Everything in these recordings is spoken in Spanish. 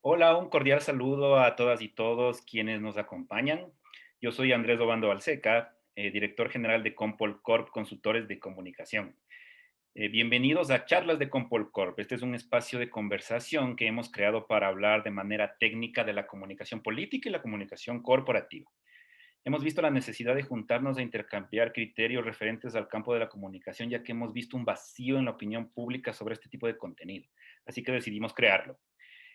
Hola, un cordial saludo a todas y todos quienes nos acompañan. Yo soy Andrés Obando Balseca, director general de Compol Corp, Consultores de Comunicación. Bienvenidos a Charlas de Compol Corp. Este es un espacio de conversación que hemos creado para hablar de manera técnica de la comunicación política y la comunicación corporativa. Hemos visto la necesidad de juntarnos e intercambiar criterios referentes al campo de la comunicación, ya que hemos visto un vacío en la opinión pública sobre este tipo de contenido. Así que decidimos crearlo.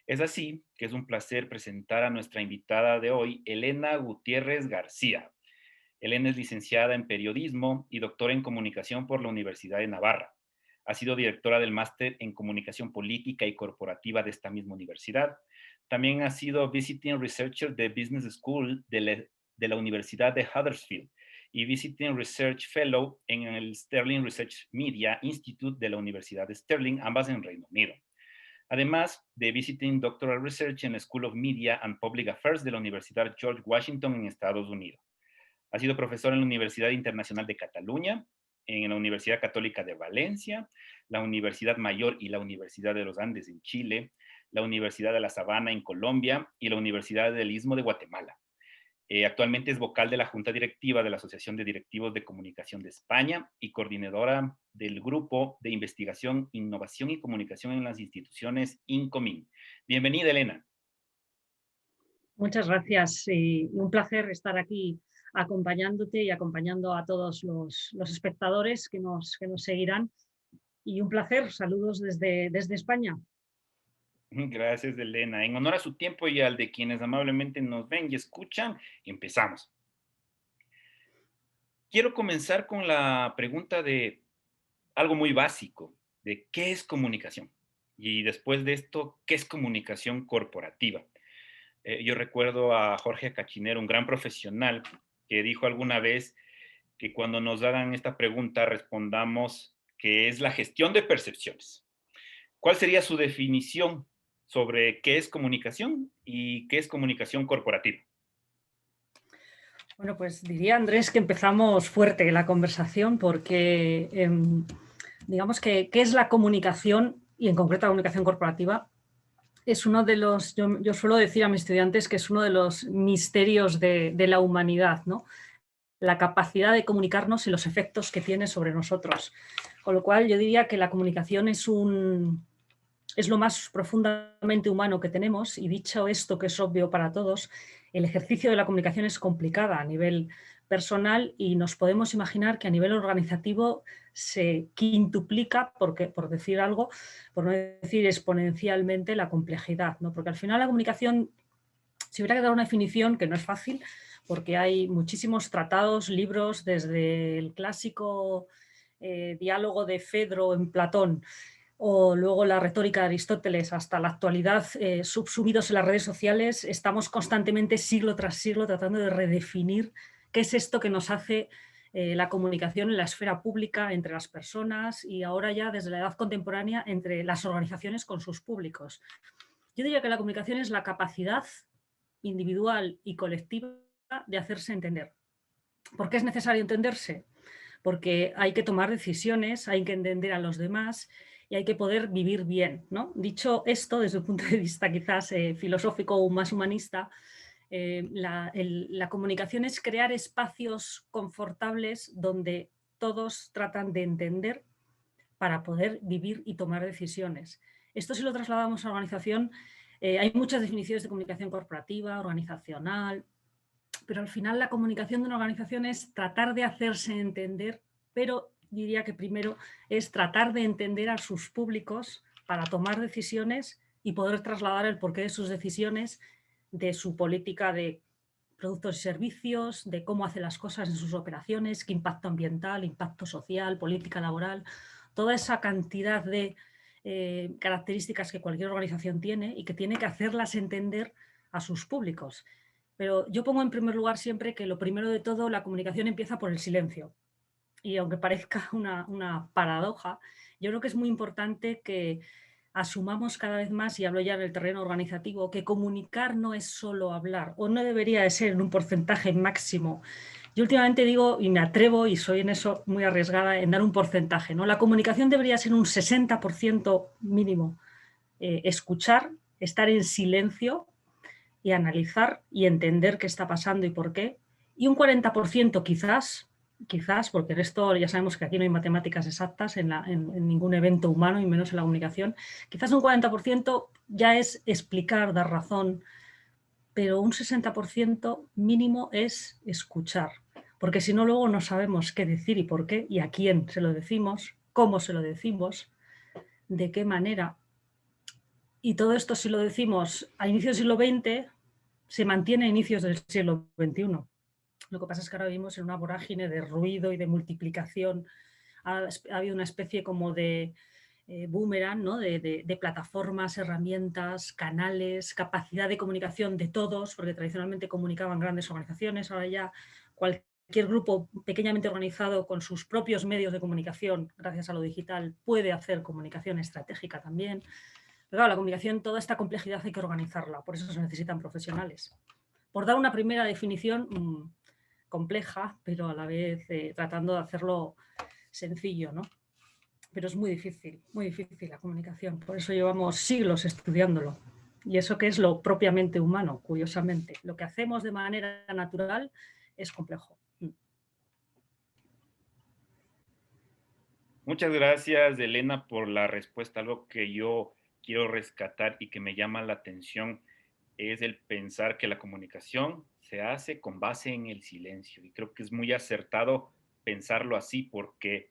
Es así que es un placer presentar a nuestra invitada de hoy, Elena Gutiérrez García. Elena es licenciada en periodismo y doctora en comunicación por la Universidad de Navarra. Ha sido directora del máster en comunicación política y corporativa de esta misma universidad. También ha sido visiting researcher de Business School de la Universidad de Huddersfield y visiting research fellow en el Sterling Research Media Institute de la Universidad de Stirling, ambas en Reino Unido. Además de Visiting Doctoral Research en la School of Media and Public Affairs de la Universidad George Washington en Estados Unidos. Ha sido profesor en la Universidad Internacional de Cataluña, en la Universidad Católica de Valencia, la Universidad Mayor y la Universidad de los Andes en Chile, la Universidad de La Sabana en Colombia y la Universidad del Istmo de Guatemala. Actualmente es vocal de la Junta Directiva de la Asociación de Directivos de Comunicación de España y coordinadora del Grupo de Investigación, Innovación y Comunicación en las Instituciones INCOMIN. Bienvenida, Elena. Muchas gracias y un placer estar aquí acompañándote y acompañando a todos los espectadores que nos seguirán. Y un placer, saludos desde España. Gracias, Elena. En honor a su tiempo y al de quienes amablemente nos ven y escuchan, empezamos. Quiero comenzar con la pregunta de algo muy básico, de qué es comunicación. Y después de esto, ¿qué es comunicación corporativa? Yo recuerdo a Jorge Cachinero, un gran profesional, que dijo alguna vez que cuando nos hagan esta pregunta respondamos que es la gestión de percepciones. ¿Cuál sería su definición sobre qué es comunicación y qué es comunicación corporativa? Bueno, pues diría Andrés que empezamos fuerte la conversación porque digamos que qué es la comunicación y en concreto la comunicación corporativa es uno de los, yo suelo decir a mis estudiantes que es uno de los misterios de la humanidad, ¿no? La capacidad de comunicarnos y los efectos que tiene sobre nosotros. Con lo cual yo diría que la comunicación es lo más profundamente humano que tenemos y dicho esto que es obvio para todos, el ejercicio de la comunicación es complicada a nivel personal y nos podemos imaginar que a nivel organizativo se quintuplica, porque, por decir algo, por no decir exponencialmente la complejidad, ¿no? Porque al final la comunicación, si hubiera que dar una definición, que no es fácil, porque hay muchísimos tratados, libros, desde el clásico diálogo de Fedro en Platón, o luego la retórica de Aristóteles hasta la actualidad, subsumidos en las redes sociales, estamos constantemente siglo tras siglo tratando de redefinir qué es esto que nos hace la comunicación en la esfera pública entre las personas y ahora ya desde la edad contemporánea entre las organizaciones con sus públicos. Yo diría que la comunicación es la capacidad individual y colectiva de hacerse entender. ¿Por qué es necesario entenderse? Porque hay que tomar decisiones, hay que entender a los demás y hay que poder vivir bien, ¿no? Dicho esto, desde un punto de vista quizás filosófico o más humanista, la comunicación es crear espacios confortables donde todos tratan de entender para poder vivir y tomar decisiones. Esto si lo trasladamos a la organización, hay muchas definiciones de comunicación corporativa, organizacional, pero al final la comunicación de una organización es tratar de hacerse entender, pero diría que primero es tratar de entender a sus públicos para tomar decisiones y poder trasladar el porqué de sus decisiones, de su política de productos y servicios, de cómo hace las cosas en sus operaciones, qué impacto ambiental, impacto social, política laboral, toda esa cantidad de características que cualquier organización tiene y que tiene que hacerlas entender a sus públicos. Pero yo pongo en primer lugar siempre que lo primero de todo, la comunicación empieza por el silencio. Y aunque parezca una paradoja, yo creo que es muy importante que asumamos cada vez más, y hablo ya en el terreno organizativo, que comunicar no es solo hablar, o no debería de ser en un porcentaje máximo. Yo últimamente digo, y me atrevo, y soy en eso muy arriesgada, en dar un porcentaje, ¿no? La comunicación debería ser un 60% mínimo escuchar estar en silencio y analizar y entender qué está pasando y por qué. Y un 40% quizás, porque el resto ya sabemos que aquí no hay matemáticas exactas en ningún evento humano y menos en la comunicación, quizás un 40% ya es explicar, dar razón, pero un 60% mínimo es escuchar, porque si no luego no sabemos qué decir y por qué, y a quién se lo decimos, cómo se lo decimos, de qué manera. Y todo esto, si lo decimos a inicios del siglo XX, se mantiene a inicios del siglo XXI. Lo que pasa es que ahora vivimos en una vorágine de ruido y de multiplicación. Ha habido una especie como de boomerang, ¿no? de plataformas, herramientas, canales, capacidad de comunicación de todos, porque tradicionalmente comunicaban grandes organizaciones, ahora ya cualquier grupo pequeñamente organizado con sus propios medios de comunicación, gracias a lo digital, puede hacer comunicación estratégica también. Pero claro, la comunicación, toda esta complejidad hay que organizarla, por eso se necesitan profesionales. Por dar una primera definición compleja, pero a la vez tratando de hacerlo sencillo, ¿no? Pero es muy difícil la comunicación, por eso llevamos siglos estudiándolo. Y eso que es lo propiamente humano, curiosamente. Lo que hacemos de manera natural es complejo. Muchas gracias, Elena, por la respuesta. Algo que yo quiero rescatar y que me llama la atención es el pensar que la comunicación se hace con base en el silencio. Y creo que es muy acertado pensarlo así porque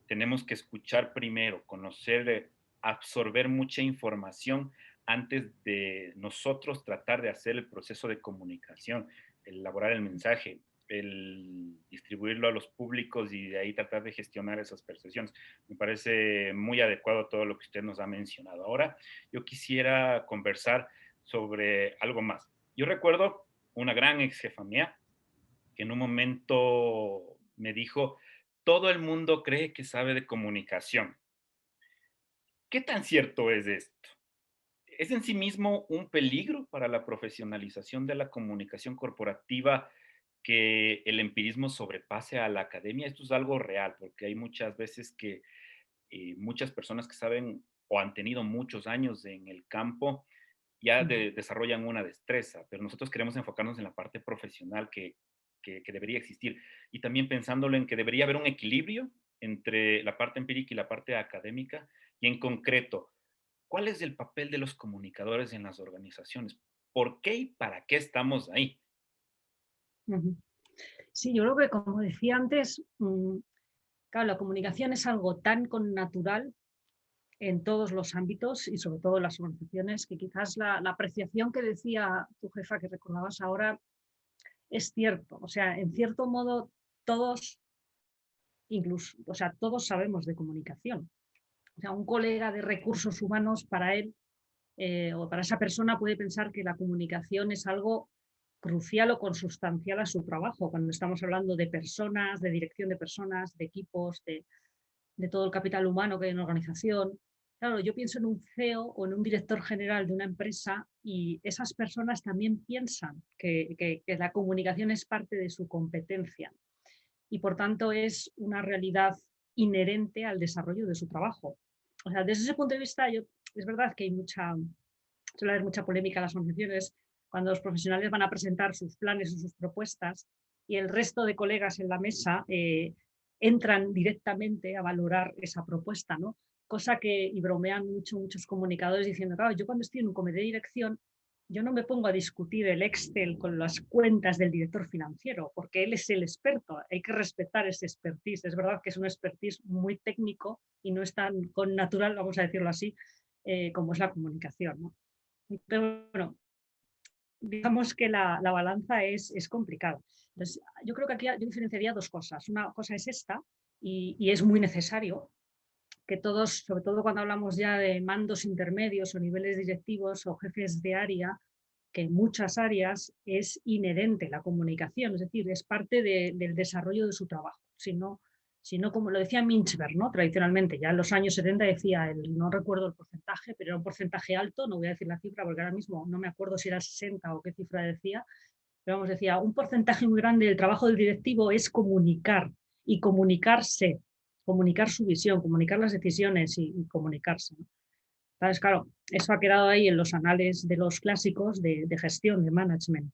tenemos que escuchar primero, conocer, absorber mucha información antes de nosotros tratar de hacer el proceso de comunicación, elaborar el mensaje, el distribuirlo a los públicos y de ahí tratar de gestionar esas percepciones. Me parece muy adecuado todo lo que usted nos ha mencionado. Ahora, yo quisiera conversar sobre algo más. Yo recuerdo una gran ex jefa mía que en un momento me dijo, todo el mundo cree que sabe de comunicación. ¿Qué tan cierto es esto? ¿Es en sí mismo un peligro para la profesionalización de la comunicación corporativa que el empirismo sobrepase a la academia? Esto es algo real, porque hay muchas veces que muchas personas que saben o han tenido muchos años en el campo ya desarrollan una destreza, pero nosotros queremos enfocarnos en la parte profesional que debería existir. Y también pensándolo en que debería haber un equilibrio entre la parte empírica y la parte académica, y en concreto, ¿cuál es el papel de los comunicadores en las organizaciones? ¿Por qué y para qué estamos ahí? Sí, yo creo que, como decía antes, claro, la comunicación es algo tan connatural en todos los ámbitos y sobre todo en las organizaciones, que quizás la apreciación que decía tu jefa, que recordabas ahora, es cierto. O sea, en cierto modo, todos, incluso, o sea, todos sabemos de comunicación. O sea, un colega de recursos humanos, para él o para esa persona, puede pensar que la comunicación es algo crucial o consustancial a su trabajo, cuando estamos hablando de personas, de dirección de personas, de equipos, de todo el capital humano que hay en una organización. Claro, yo pienso en un CEO o en un director general de una empresa y esas personas también piensan que la comunicación es parte de su competencia y por tanto es una realidad inherente al desarrollo de su trabajo. O sea, desde ese punto de vista, es verdad que suele haber mucha polémica en las organizaciones cuando los profesionales van a presentar sus planes o sus propuestas y el resto de colegas en la mesa entran directamente a valorar esa propuesta, ¿no? Cosa que, y bromean muchos comunicadores diciendo, claro, yo cuando estoy en un comité de dirección, yo no me pongo a discutir el Excel con las cuentas del director financiero, porque él es el experto, hay que respetar ese expertise. Es verdad que es un expertise muy técnico y no es tan con natural, vamos a decirlo así, como es la comunicación, ¿no? Pero bueno, digamos que la balanza es complicada. Entonces, yo creo que aquí yo diferenciaría dos cosas. Una cosa es esta, y es muy necesario que todos, sobre todo cuando hablamos ya de mandos intermedios o niveles directivos o jefes de área, que en muchas áreas es inherente la comunicación, es decir, es parte del desarrollo de su trabajo. Si no, como lo decía Mintzberg, ¿no? Tradicionalmente, ya en los años 70 decía, no recuerdo el porcentaje, pero era un porcentaje alto, no voy a decir la cifra porque ahora mismo no me acuerdo si era 60 o qué cifra decía, pero vamos, decía, un porcentaje muy grande del trabajo del directivo es comunicar y comunicarse, comunicar su visión, comunicar las decisiones y comunicarse, ¿no? Entonces, claro, eso ha quedado ahí en los anales de los clásicos de gestión, de management.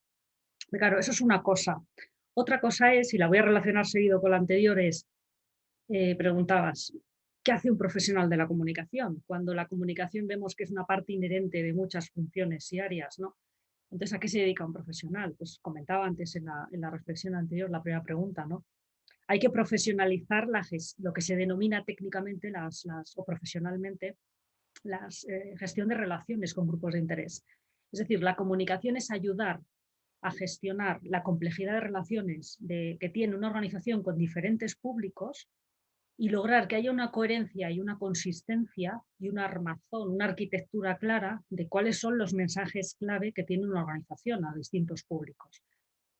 Pero claro, eso es una cosa. Otra cosa es, y la voy a relacionar seguido con la anterior, es, preguntabas, ¿qué hace un profesional de la comunicación? Cuando la comunicación vemos que es una parte inherente de muchas funciones y áreas, ¿no? Entonces, ¿a qué se dedica un profesional? Pues comentaba antes en la reflexión anterior, la primera pregunta, ¿no? Hay que profesionalizar lo que se denomina técnicamente o profesionalmente la gestión de relaciones con grupos de interés. Es decir, la comunicación es ayudar a gestionar la complejidad de relaciones que tiene una organización con diferentes públicos y lograr que haya una coherencia y una consistencia y un armazón, una arquitectura clara de cuáles son los mensajes clave que tiene una organización a distintos públicos.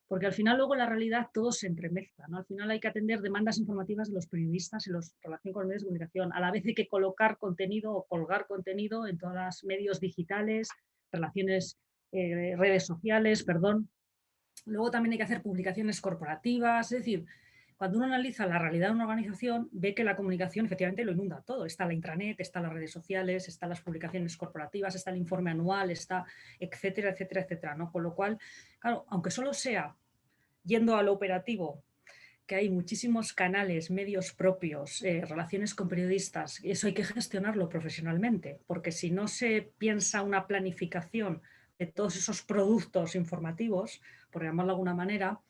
Porque al final luego en la realidad todo se entremezcla, ¿no? Al final hay que atender demandas informativas de los periodistas y los relación con los medios de comunicación. A la vez hay que colocar contenido o colgar contenido en todos los medios digitales, relaciones, redes sociales, perdón. Luego también hay que hacer publicaciones corporativas, es decir, cuando uno analiza la realidad de una organización, ve que la comunicación efectivamente lo inunda todo. Está la intranet, está las redes sociales, están las publicaciones corporativas, está el informe anual, está etcétera, etcétera, etcétera, ¿no? Con lo cual, claro, aunque solo sea yendo al operativo, que hay muchísimos canales, medios propios, relaciones con periodistas, y eso hay que gestionarlo profesionalmente, porque si no se piensa una planificación de todos esos productos informativos, por llamarlo de alguna manera,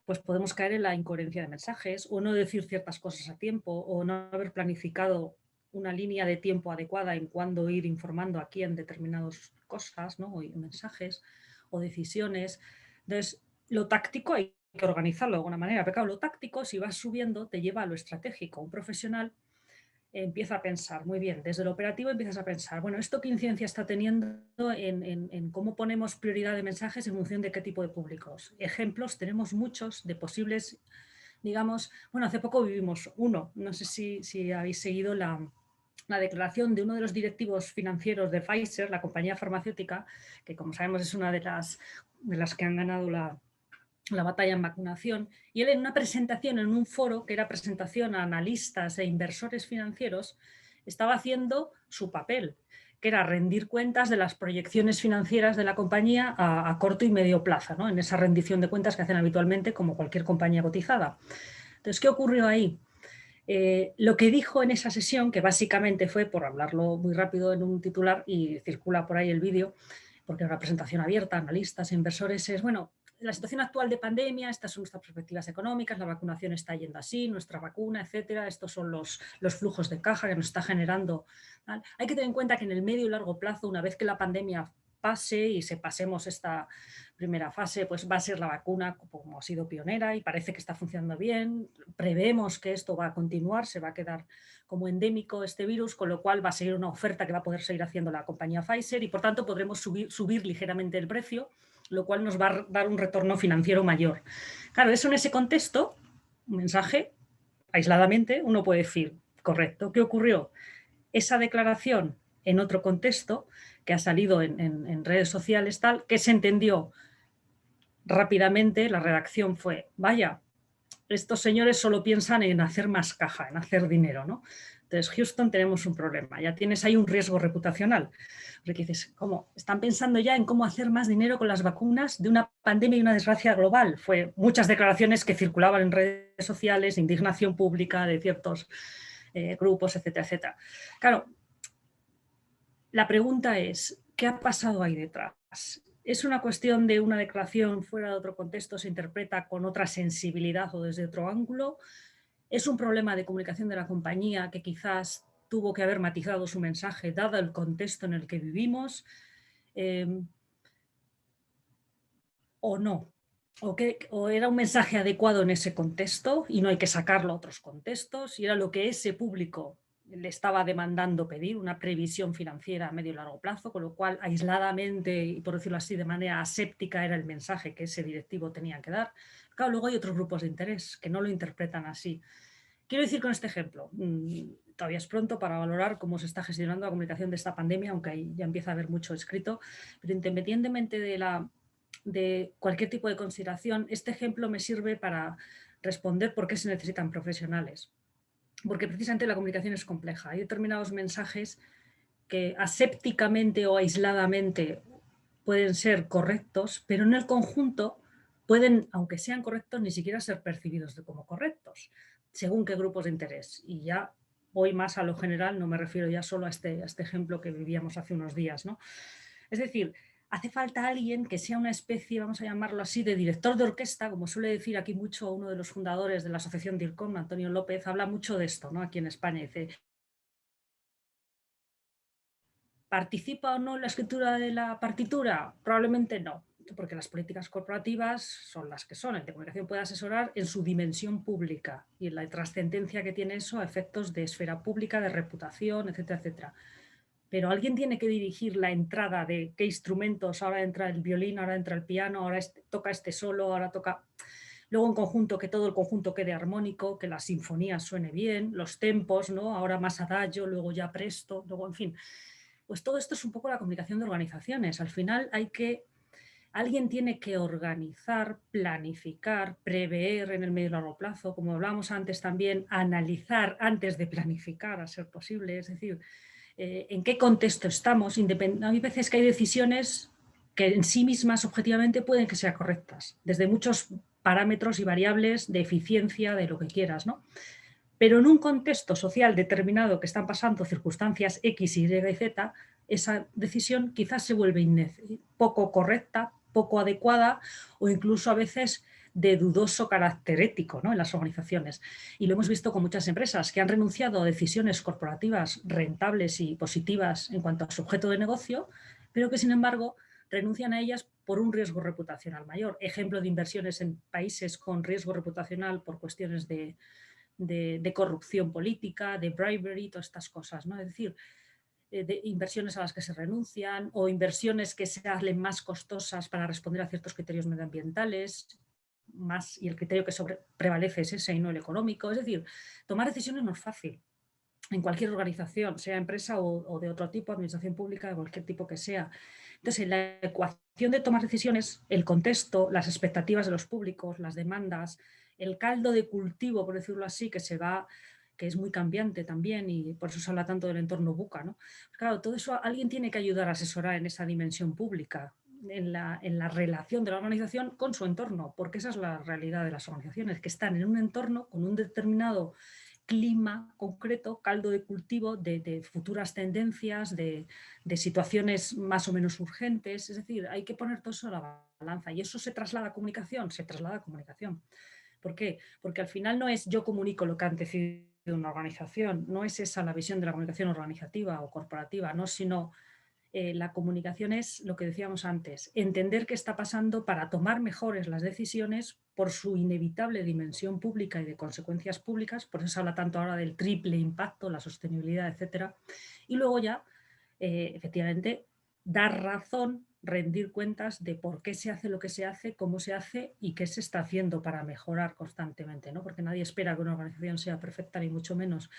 pues podemos caer en la incoherencia de mensajes o no decir ciertas cosas a tiempo o no haber planificado una línea de tiempo adecuada en cuándo ir informando a quién determinadas cosas, ¿no? O mensajes o decisiones. Entonces, lo táctico hay que organizarlo de alguna manera, pero claro, lo táctico, si vas subiendo, te lleva a lo estratégico. Un profesional empieza a pensar, muy bien, desde el operativo empiezas a pensar, bueno, ¿esto qué incidencia está teniendo en cómo ponemos prioridad de mensajes en función de qué tipo de públicos? Ejemplos tenemos muchos de posibles, digamos, bueno, hace poco vivimos uno, no sé si habéis seguido la declaración de uno de los directivos financieros de Pfizer, la compañía farmacéutica, que como sabemos es una de las que han ganado la batalla en vacunación, y él en una presentación, en un foro que era presentación a analistas e inversores financieros, estaba haciendo su papel, que era rendir cuentas de las proyecciones financieras de la compañía a corto y medio plazo, ¿no? En esa rendición de cuentas que hacen habitualmente como cualquier compañía cotizada. Entonces, ¿qué ocurrió ahí? Lo que dijo en esa sesión, que básicamente fue, por hablarlo muy rápido en un titular y circula por ahí el vídeo, porque era una presentación abierta, analistas, inversores, es, bueno, la situación actual de pandemia, estas son nuestras perspectivas económicas, la vacunación está yendo así, nuestra vacuna, etcétera, estos son los flujos de caja que nos está generando. ¿Vale? Hay que tener en cuenta que en el medio y largo plazo, una vez que la pandemia pase y se pasemos esta primera fase, pues va a ser la vacuna como ha sido pionera y parece que está funcionando bien. Prevemos que esto va a continuar, se va a quedar como endémico este virus, con lo cual va a seguir una oferta que va a poder seguir haciendo la compañía Pfizer y por tanto podremos subir ligeramente el precio, lo cual nos va a dar un retorno financiero mayor. Claro, eso en ese contexto, un mensaje, aisladamente, uno puede decir, correcto, ¿qué ocurrió? Esa declaración en otro contexto, que ha salido en redes sociales, tal, que se entendió rápidamente, la redacción fue, vaya, estos señores solo piensan en hacer más caja, en hacer dinero, ¿no? Entonces, Houston, tenemos un problema, ya tienes ahí un riesgo reputacional. Porque dices, ¿cómo? Están pensando ya en cómo hacer más dinero con las vacunas de una pandemia y una desgracia global. Fue muchas declaraciones que circulaban en redes sociales, indignación pública de ciertos grupos, etcétera, etcétera. Claro, la pregunta es, ¿qué ha pasado ahí detrás? ¿Es una cuestión de una declaración fuera de otro contexto, se interpreta con otra sensibilidad o desde otro ángulo? ¿Es un problema de comunicación de la compañía que quizás tuvo que haber matizado su mensaje dado el contexto en el que vivimos? ¿O no? ¿O era un mensaje adecuado en ese contexto y no hay que sacarlo a otros contextos? Y era lo que ese público le estaba demandando pedir, una previsión financiera a medio y largo plazo, con lo cual aisladamente y por decirlo así de manera aséptica era el mensaje que ese directivo tenía que dar. Claro, luego hay otros grupos de interés que no lo interpretan así. Quiero decir con este ejemplo, todavía es pronto para valorar cómo se está gestionando la comunicación de esta pandemia, aunque ahí ya empieza a haber mucho escrito, pero independientemente de cualquier tipo de consideración, este ejemplo me sirve para responder por qué se necesitan profesionales. Porque precisamente la comunicación es compleja. Hay determinados mensajes que asépticamente o aisladamente pueden ser correctos, pero en el conjunto pueden, aunque sean correctos, ni siquiera ser percibidos como correctos, según qué grupos de interés. Y ya voy más a lo general, no me refiero ya solo a este ejemplo que vivíamos hace unos días, ¿no? Es decir, hace falta alguien que sea una especie, vamos a llamarlo así, de director de orquesta, como suele decir aquí mucho uno de los fundadores de la asociación DIRCOM, Antonio López, habla mucho de esto, ¿no? Aquí en España. Dice, ¿participa o no en la escritura de la partitura? Probablemente no, porque las políticas corporativas son las que son. El de comunicación puede asesorar en su dimensión pública y en la trascendencia que tiene eso a efectos de esfera pública, de reputación, etcétera, etcétera. Pero alguien tiene que dirigir la entrada de qué instrumentos, ahora entra el violín, ahora entra el piano, ahora toca este solo, ahora toca... Luego en conjunto, que todo el conjunto quede armónico, que la sinfonía suene bien, los tempos, ¿no? Ahora más adagio, luego ya presto, luego, en fin. Pues todo esto es un poco la comunicación de organizaciones. Al final alguien tiene que organizar, planificar, prever en el medio y largo plazo, como hablábamos antes también, analizar antes de planificar, a ser posible, es decir, en qué contexto estamos. Hay veces que hay decisiones que en sí mismas objetivamente pueden que sean correctas, desde muchos parámetros y variables de eficiencia, de lo que quieras, ¿no? Pero en un contexto social determinado que están pasando circunstancias X, Y y Z, esa decisión quizás se vuelve poco correcta, poco adecuada o incluso a veces de dudoso carácter ético, ¿no? En las organizaciones. Y lo hemos visto con muchas empresas que han renunciado a decisiones corporativas rentables y positivas en cuanto a su objeto de negocio, pero que sin embargo renuncian a ellas por un riesgo reputacional mayor. Ejemplo de inversiones en países con riesgo reputacional por cuestiones de corrupción política, de bribery, todas estas cosas, ¿no? Es decir, de inversiones a las que se renuncian o inversiones que se hacen más costosas para responder a ciertos criterios medioambientales, más, y el criterio que prevalece es ese y no el económico. Es decir, tomar decisiones no es fácil en cualquier organización, sea empresa o de otro tipo, administración pública, de cualquier tipo que sea. Entonces, en la ecuación de tomar decisiones, el contexto, las expectativas de los públicos, las demandas, el caldo de cultivo, por decirlo así, que es muy cambiante también y por eso se habla tanto del entorno buca, ¿no? Claro, todo eso alguien tiene que ayudar a asesorar en esa dimensión pública, en la relación de la organización con su entorno, porque esa es la realidad de las organizaciones, que están en un entorno con un determinado clima concreto, caldo de cultivo de futuras tendencias, de situaciones más o menos urgentes. Es decir, hay que poner todo eso a la balanza. ¿Y eso se traslada a comunicación? Se traslada a comunicación. ¿Por qué? Porque al final no es yo comunico lo que ha decidido una organización, no es esa la visión de la comunicación organizativa o corporativa, no, sino la comunicación es lo que decíamos antes, entender qué está pasando para tomar mejores las decisiones por su inevitable dimensión pública y de consecuencias públicas, por eso se habla tanto ahora del triple impacto, la sostenibilidad, etcétera, y luego ya, efectivamente, dar razón, rendir cuentas de por qué se hace lo que se hace, cómo se hace y qué se está haciendo para mejorar constantemente, ¿no? Porque nadie espera que una organización sea perfecta, ni mucho menos,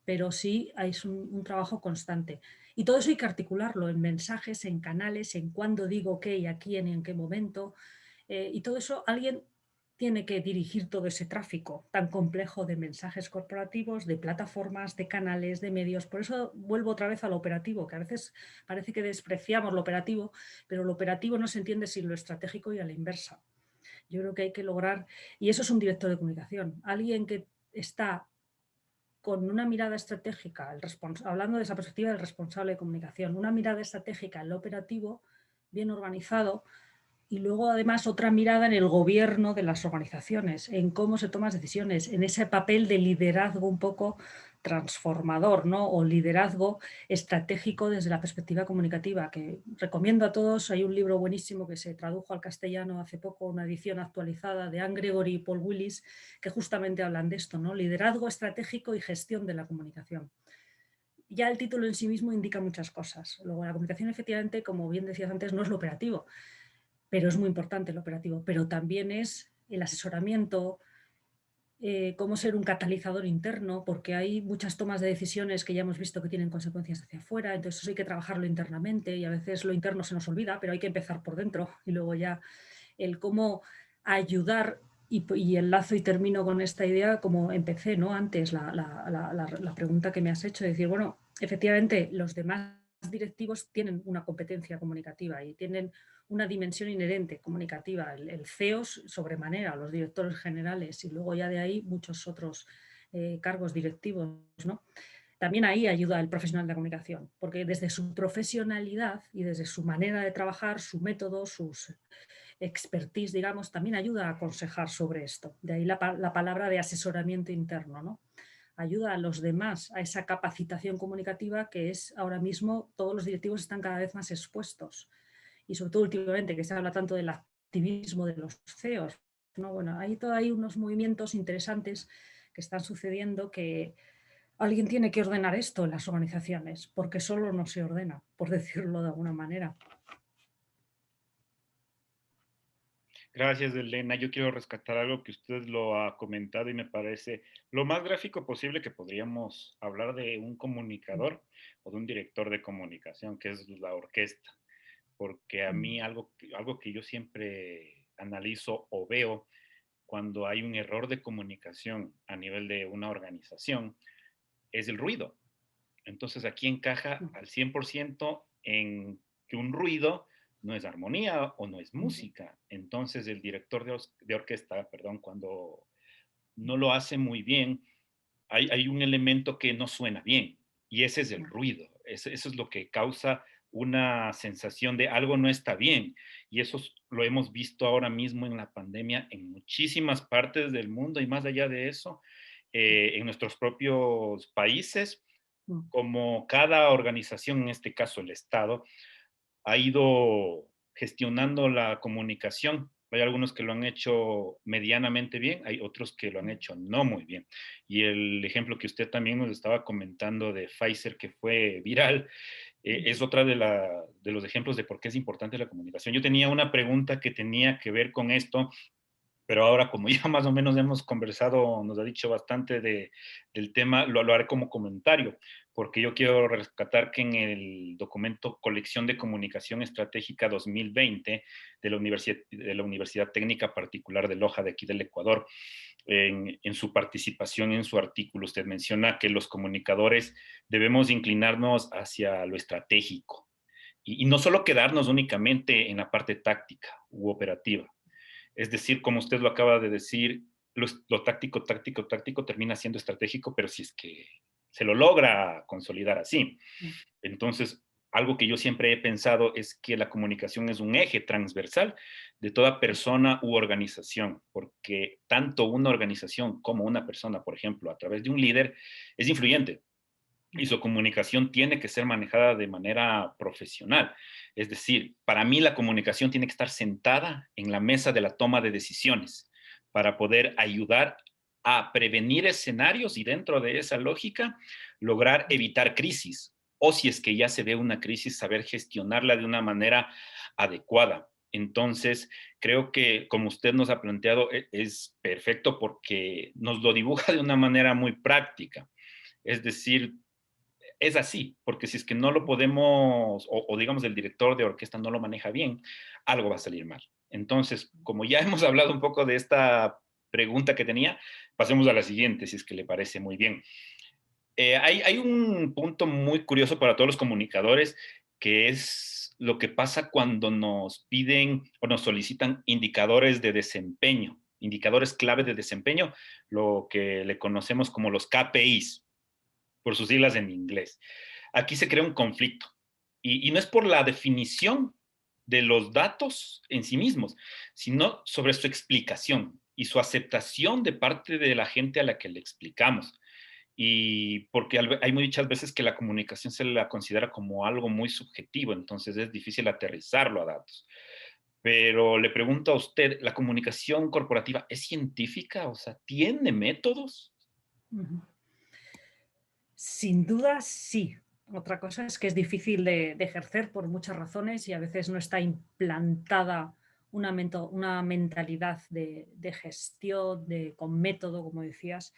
pero sí es un trabajo constante. Y todo eso hay que articularlo en mensajes, en canales, en cuándo digo qué y a quién y en qué momento. Y todo eso alguien tiene que dirigir todo ese tráfico tan complejo de mensajes corporativos, de plataformas, de canales, de medios. Por eso vuelvo otra vez a lo operativo, que a veces parece que despreciamos lo operativo, pero lo operativo no se entiende sin lo estratégico y a la inversa. Yo creo que hay que lograr, y eso es un director de comunicación, alguien que está con una mirada estratégica, hablando de esa perspectiva del responsable de comunicación, una mirada estratégica en lo operativo, bien organizado, y luego además otra mirada en el gobierno de las organizaciones, en cómo se toman decisiones, en ese papel de liderazgo un poco transformador, ¿no? O liderazgo estratégico desde la perspectiva comunicativa, que recomiendo a todos. Hay un libro buenísimo que se tradujo al castellano hace poco, una edición actualizada de Anne Gregory y Paul Willis, que justamente hablan de esto, ¿no? Liderazgo estratégico y gestión de la comunicación. Ya el título en sí mismo indica muchas cosas. Luego la comunicación efectivamente, como bien decías antes, no es lo operativo, pero es muy importante el operativo, pero también es el asesoramiento, cómo ser un catalizador interno, porque hay muchas tomas de decisiones que ya hemos visto que tienen consecuencias hacia afuera, entonces eso hay que trabajarlo internamente y a veces lo interno se nos olvida, pero hay que empezar por dentro y luego ya el cómo ayudar y enlazo y termino con esta idea como empecé, ¿no? Antes la pregunta que me has hecho, de decir, bueno, efectivamente los demás directivos tienen una competencia comunicativa y tienen una dimensión inherente comunicativa. El CEOs sobremanera, los directores generales y luego ya de ahí muchos otros cargos directivos, ¿no? También ahí ayuda el profesional de la comunicación, porque desde su profesionalidad y desde su manera de trabajar, su método, sus expertise, digamos, también ayuda a aconsejar sobre esto. De ahí la palabra de asesoramiento interno, ¿no? Ayuda a los demás a esa capacitación comunicativa que es ahora mismo, todos los directivos están cada vez más expuestos. Y sobre todo últimamente que se habla tanto del activismo de los CEOs, ¿no? Bueno, hay unos movimientos interesantes que están sucediendo que alguien tiene que ordenar esto en las organizaciones, porque solo no se ordena, por decirlo de alguna manera. Gracias, Elena. Yo quiero rescatar algo que usted lo ha comentado y me parece lo más gráfico posible que podríamos hablar de un comunicador o de un director de comunicación, que es la orquesta. Porque a mí algo que yo siempre analizo o veo cuando hay un error de comunicación a nivel de una organización es el ruido. Entonces aquí encaja al 100% en que un ruido no es armonía o no es música. Entonces el director de orquesta, perdón, cuando no lo hace muy bien, hay un elemento que no suena bien y ese es el ruido. Eso es lo que causa una sensación de algo no está bien. Y eso lo hemos visto ahora mismo en la pandemia en muchísimas partes del mundo y más allá de eso, en nuestros propios países, como cada organización, en este caso el Estado, ha ido gestionando la comunicación. Hay algunos que lo han hecho medianamente bien, hay otros que lo han hecho no muy bien. Y el ejemplo que usted también nos estaba comentando de Pfizer, que fue viral, es otra de los ejemplos de por qué es importante la comunicación. Yo tenía una pregunta que tenía que ver con esto, pero ahora como ya más o menos hemos conversado, nos ha dicho bastante del tema, lo haré como comentario, porque yo quiero rescatar que en el documento Colección de Comunicación Estratégica 2020 de la Universidad Técnica Particular de Loja de aquí del Ecuador, en su participación, en su artículo, usted menciona que los comunicadores debemos inclinarnos hacia lo estratégico y no solo quedarnos únicamente en la parte táctica u operativa. Es decir, como usted lo acaba de decir, lo táctico, táctico, táctico termina siendo estratégico, pero si es que se lo logra consolidar así. Entonces, algo que yo siempre he pensado es que la comunicación es un eje transversal de toda persona u organización, porque tanto una organización como una persona, por ejemplo, a través de un líder, es influyente y su comunicación tiene que ser manejada de manera profesional. Es decir, para mí la comunicación tiene que estar sentada en la mesa de la toma de decisiones para poder ayudar a prevenir escenarios y dentro de esa lógica lograr evitar crisis o si es que ya se ve una crisis, saber gestionarla de una manera adecuada. Entonces, creo que como usted nos ha planteado, es perfecto porque nos lo dibuja de una manera muy práctica. Es decir, es así, porque si es que no lo podemos, o digamos el director de orquesta no lo maneja bien, algo va a salir mal. Entonces, como ya hemos hablado un poco de esta pregunta que tenía, pasemos a la siguiente, si es que le parece muy bien. Hay un punto muy curioso para todos los comunicadores, que es lo que pasa cuando nos piden o nos solicitan indicadores de desempeño, indicadores clave de desempeño, lo que le conocemos como los KPIs por sus siglas en inglés. Aquí se crea un conflicto y no es por la definición de los datos en sí mismos, sino sobre su explicación y su aceptación de parte de la gente a la que le explicamos. Y porque hay muchas veces que la comunicación se la considera como algo muy subjetivo, entonces es difícil aterrizarlo a datos. Pero le pregunto a usted, ¿la comunicación corporativa es científica? O sea, ¿tiene métodos? Sin duda, sí. Otra cosa es que es difícil de ejercer por muchas razones y a veces no está implantada una mentalidad de gestión, con método, como decías,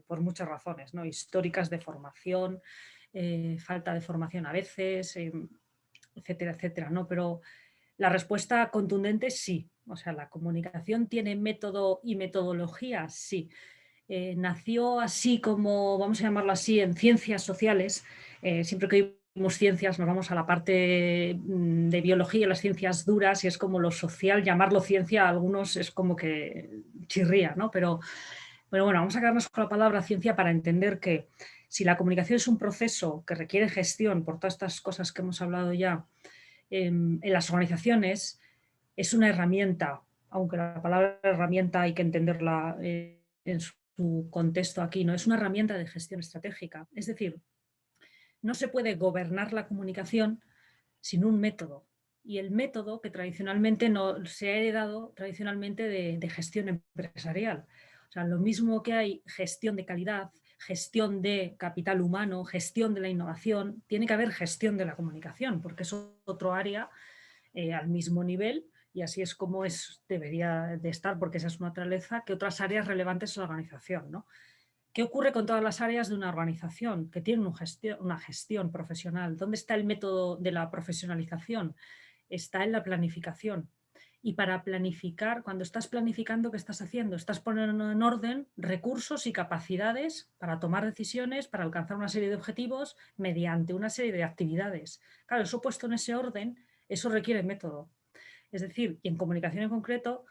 por muchas razones, ¿no? Históricas de formación, falta de formación a veces, etcétera, etcétera, ¿no? Pero la respuesta contundente es sí. O sea, la comunicación tiene método y metodología, sí. Nació así como, vamos a llamarlo así, en ciencias sociales, siempre que ciencias, nos vamos a la parte de biología, las ciencias duras, y es como lo social, llamarlo ciencia a algunos es como que chirría, ¿no? Pero bueno, vamos a quedarnos con la palabra ciencia para entender que si la comunicación es un proceso que requiere gestión por todas estas cosas que hemos hablado ya en las organizaciones, es una herramienta, aunque la palabra herramienta hay que entenderla en su contexto aquí, ¿no? Es una herramienta de gestión estratégica. Es decir, no se puede gobernar la comunicación sin un método. Y el método que tradicionalmente no, se ha heredado tradicionalmente de gestión empresarial. O sea, lo mismo que hay gestión de calidad, gestión de capital humano, gestión de la innovación, tiene que haber gestión de la comunicación, porque es otro área al mismo nivel, y así es como debería de estar, porque esa es una naturaleza, que otras áreas relevantes en la organización, ¿no? ¿Qué ocurre con todas las áreas de una organización que tienen una gestión profesional? ¿Dónde está el método de la profesionalización? Está en la planificación. Y para planificar, cuando estás planificando, ¿qué estás haciendo? Estás poniendo en orden recursos y capacidades para tomar decisiones, para alcanzar una serie de objetivos mediante una serie de actividades. Claro, eso puesto en ese orden, eso requiere método. Es decir, y en comunicación en concreto,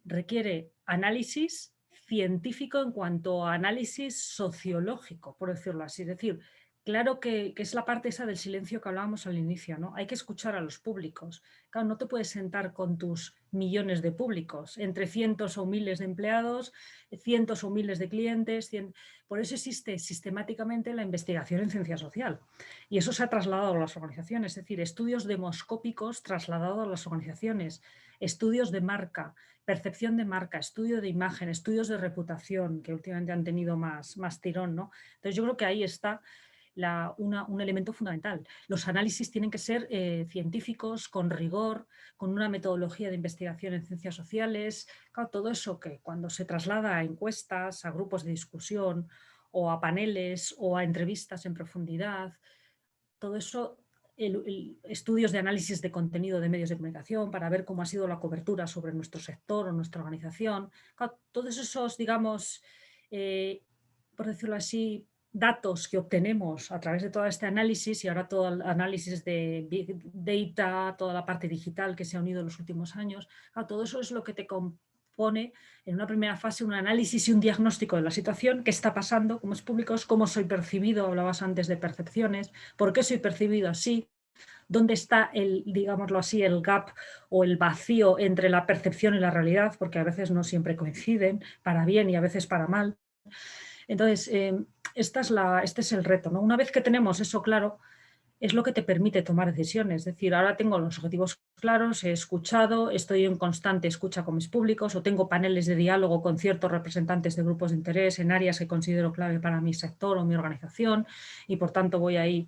requiere análisis científico en cuanto a análisis sociológico, por decirlo así. Es decir, claro que es la parte esa del silencio que hablábamos al inicio, ¿no? Hay que escuchar a los públicos. Claro, no te puedes sentar con tus millones de públicos, entre cientos o miles de empleados, cientos o miles de clientes. Por eso existe sistemáticamente la investigación en ciencia social. Y eso se ha trasladado a las organizaciones, es decir, estudios demoscópicos trasladados a las organizaciones, estudios de marca, percepción de marca, estudio de imagen, estudios de reputación, que últimamente han tenido más tirón, ¿no? Entonces yo creo que ahí está un elemento fundamental. Los análisis tienen que ser científicos, con rigor, con una metodología de investigación en ciencias sociales. Claro, todo eso que cuando se traslada a encuestas, a grupos de discusión o a paneles o a entrevistas en profundidad, todo eso, estudios de análisis de contenido de medios de comunicación para ver cómo ha sido la cobertura sobre nuestro sector o nuestra organización. Claro, todos esos, digamos, por decirlo así, datos que obtenemos a través de todo este análisis, y ahora todo el análisis de Big Data, toda la parte digital que se ha unido en los últimos años, claro, todo eso es lo que te compone en una primera fase un análisis y un diagnóstico de la situación, qué está pasando, cómo es público, cómo soy percibido, hablabas antes de percepciones, por qué soy percibido así, dónde está el, digámoslo así, el gap o el vacío entre la percepción y la realidad, porque a veces no siempre coinciden, para bien y a veces para mal. Entonces, este es el reto, ¿no? Una vez que tenemos eso claro, es lo que te permite tomar decisiones. Es decir, ahora tengo los objetivos claros, he escuchado, estoy en constante escucha con mis públicos o tengo paneles de diálogo con ciertos representantes de grupos de interés en áreas que considero clave para mi sector o mi organización, y por tanto voy ahí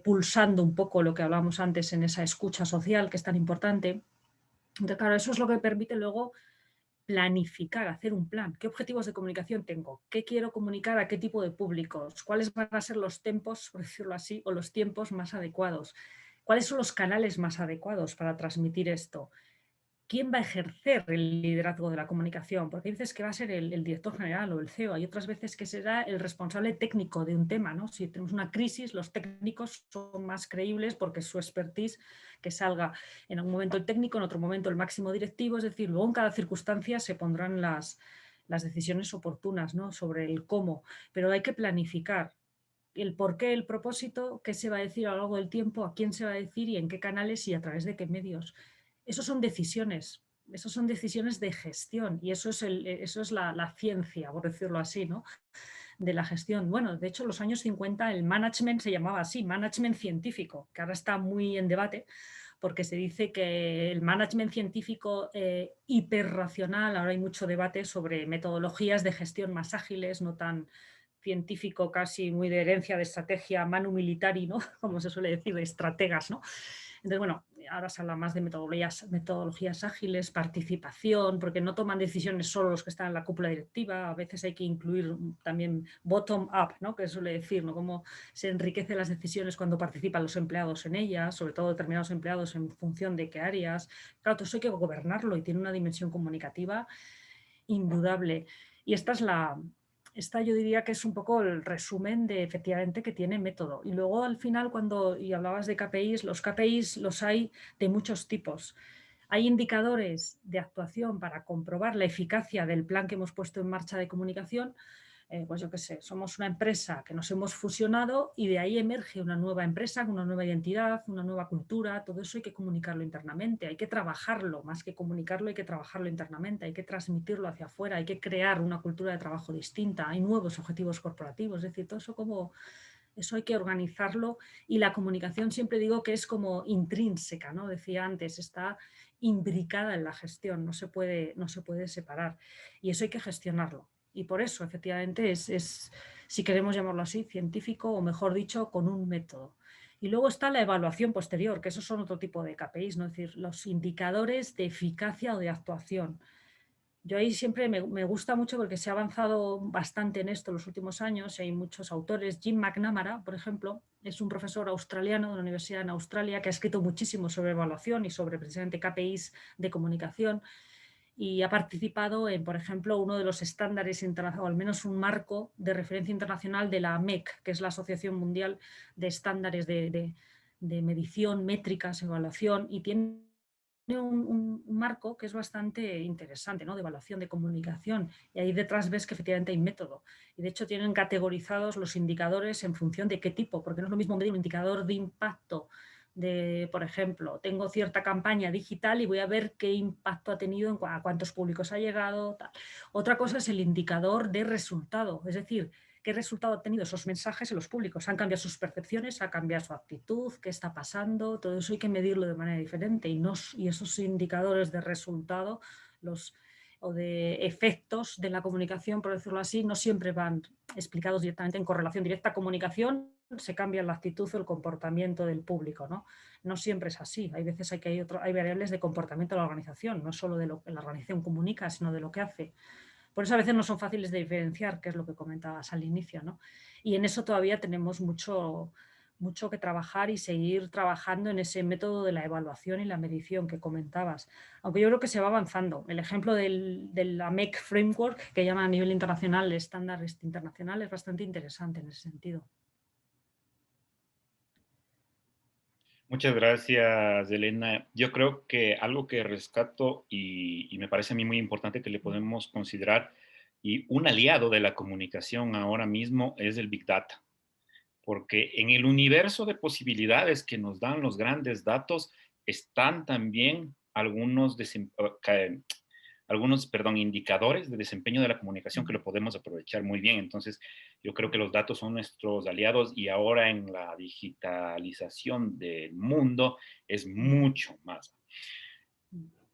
pulsando un poco lo que hablábamos antes en esa escucha social que es tan importante. Entonces, claro, eso es lo que permite luego planificar, hacer un plan. ¿Qué objetivos de comunicación tengo? ¿Qué quiero comunicar a qué tipo de públicos? ¿Cuáles van a ser los tempos, por decirlo así, o los tiempos más adecuados? ¿Cuáles son los canales más adecuados para transmitir esto? ¿Quién va a ejercer el liderazgo de la comunicación? Porque hay veces que va a ser el director general o el CEO, hay otras veces que será el responsable técnico de un tema, ¿no? Si tenemos una crisis, los técnicos son más creíbles porque es su expertise que salga en un momento el técnico, en otro momento el máximo directivo, es decir, luego en cada circunstancia se pondrán las decisiones oportunas, ¿no? Sobre el cómo, pero hay que planificar el por qué, el propósito, qué se va a decir a lo largo del tiempo, a quién se va a decir y en qué canales y a través de qué medios. Eso son decisiones de gestión, y eso es la ciencia, por decirlo así, ¿no? De la gestión. Bueno, de hecho, en los años 50 el management se llamaba así, management científico, que ahora está muy en debate, porque se dice que el management científico hiperracional, ahora hay mucho debate sobre metodologías de gestión más ágiles, no tan científico, casi muy de herencia de estrategia manu militari, ¿no? Como se suele decir, de estrategas, ¿no? Entonces, bueno, ahora se habla más de metodologías ágiles, participación, porque no toman decisiones solo los que están en la cúpula directiva, a veces hay que incluir también bottom-up, ¿no? Que suele decir, ¿no? Cómo se enriquecen las decisiones cuando participan los empleados en ellas, sobre todo determinados empleados en función de qué áreas. Claro, todo eso hay que gobernarlo y tiene una dimensión comunicativa indudable. Y esta es esta yo diría que es un poco el resumen de efectivamente que tiene método. Y luego al final y hablabas de KPIs, los KPIs los hay de muchos tipos. Hay indicadores de actuación para comprobar la eficacia del plan que hemos puesto en marcha de comunicación. Pues yo qué sé, somos una empresa que nos hemos fusionado y de ahí emerge una nueva empresa, una nueva identidad, una nueva cultura, todo eso hay que comunicarlo internamente, hay que trabajarlo, más que comunicarlo hay que trabajarlo internamente, hay que transmitirlo hacia afuera, hay que crear una cultura de trabajo distinta, hay nuevos objetivos corporativos, es decir, todo eso eso hay que organizarlo y la comunicación siempre digo que es como intrínseca, ¿no? Decía antes, está imbricada en la gestión, no se puede separar y eso hay que gestionarlo. Y por eso, efectivamente, si queremos llamarlo así, científico o mejor dicho, con un método. Y luego está la evaluación posterior, que esos son otro tipo de KPIs, ¿no? Es decir, los indicadores de eficacia o de actuación. Yo ahí siempre me gusta mucho porque se ha avanzado bastante en esto en los últimos años. Hay muchos autores. Jim McNamara, por ejemplo, es un profesor australiano de una universidad en Australia que ha escrito muchísimo sobre evaluación y sobre precisamente KPIs de comunicación y ha participado en, por ejemplo, uno de los estándares internacionales, o al menos un marco de referencia internacional de la MEC, que es la Asociación Mundial de Estándares de Medición, Métricas, Evaluación, y tiene un marco que es bastante interesante, ¿no? De evaluación de comunicación, y ahí detrás ves que efectivamente hay método y de hecho tienen categorizados los indicadores en función de qué tipo, porque no es lo mismo medir un indicador de impacto de, por ejemplo, tengo cierta campaña digital y voy a ver qué impacto ha tenido, a cuántos públicos ha llegado, tal. Otra cosa es el indicador de resultado, es decir, qué resultado han tenido esos mensajes en los públicos. Han cambiado sus percepciones, ha cambiado su actitud, qué está pasando, todo eso hay que medirlo de manera diferente y esos indicadores de resultado o de efectos de la comunicación, por decirlo así, no siempre van explicados directamente en correlación directa. Comunicación se cambia la actitud o el comportamiento del público, ¿no? No siempre es así. Hay veces hay variables de comportamiento de la organización, no solo de lo que la organización comunica, sino de lo que hace. Por eso a veces no son fáciles de diferenciar, que es lo que comentabas al inicio, ¿no? Y en eso todavía tenemos mucho que trabajar y seguir trabajando en ese método de la evaluación y la medición que comentabas. Aunque yo creo que se va avanzando. El ejemplo de la MEC Framework, que llama a nivel internacional estándares internacionales, es bastante interesante en ese sentido. Muchas gracias, Elena. Yo creo que algo que rescato y me parece a mí muy importante que le podemos considerar y un aliado de la comunicación ahora mismo es el Big Data, porque en el universo de posibilidades que nos dan los grandes datos están también indicadores de desempeño de la comunicación que lo podemos aprovechar muy bien. Entonces, yo creo que los datos son nuestros aliados y ahora en la digitalización del mundo es mucho más.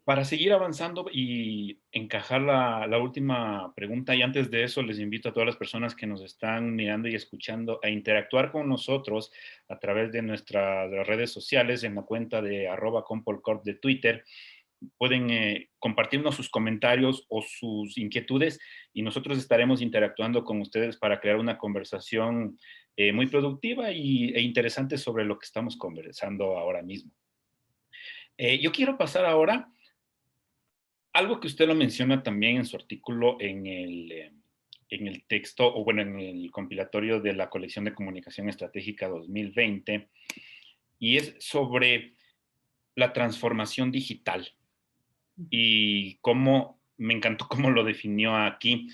Para seguir avanzando y encajar la última pregunta, y antes de eso les invito a todas las personas que nos están mirando y escuchando a interactuar con nosotros a través de nuestras redes sociales en la cuenta de @compolcorp de Twitter. Pueden compartirnos sus comentarios o sus inquietudes y nosotros estaremos interactuando con ustedes para crear una conversación muy productiva e interesante sobre lo que estamos conversando ahora mismo. Yo quiero pasar ahora algo que usted lo menciona también en su artículo en el texto, o bueno, en el compilatorio de la colección de comunicación estratégica 2020, y es sobre la transformación digital y cómo, me encantó cómo lo definió aquí,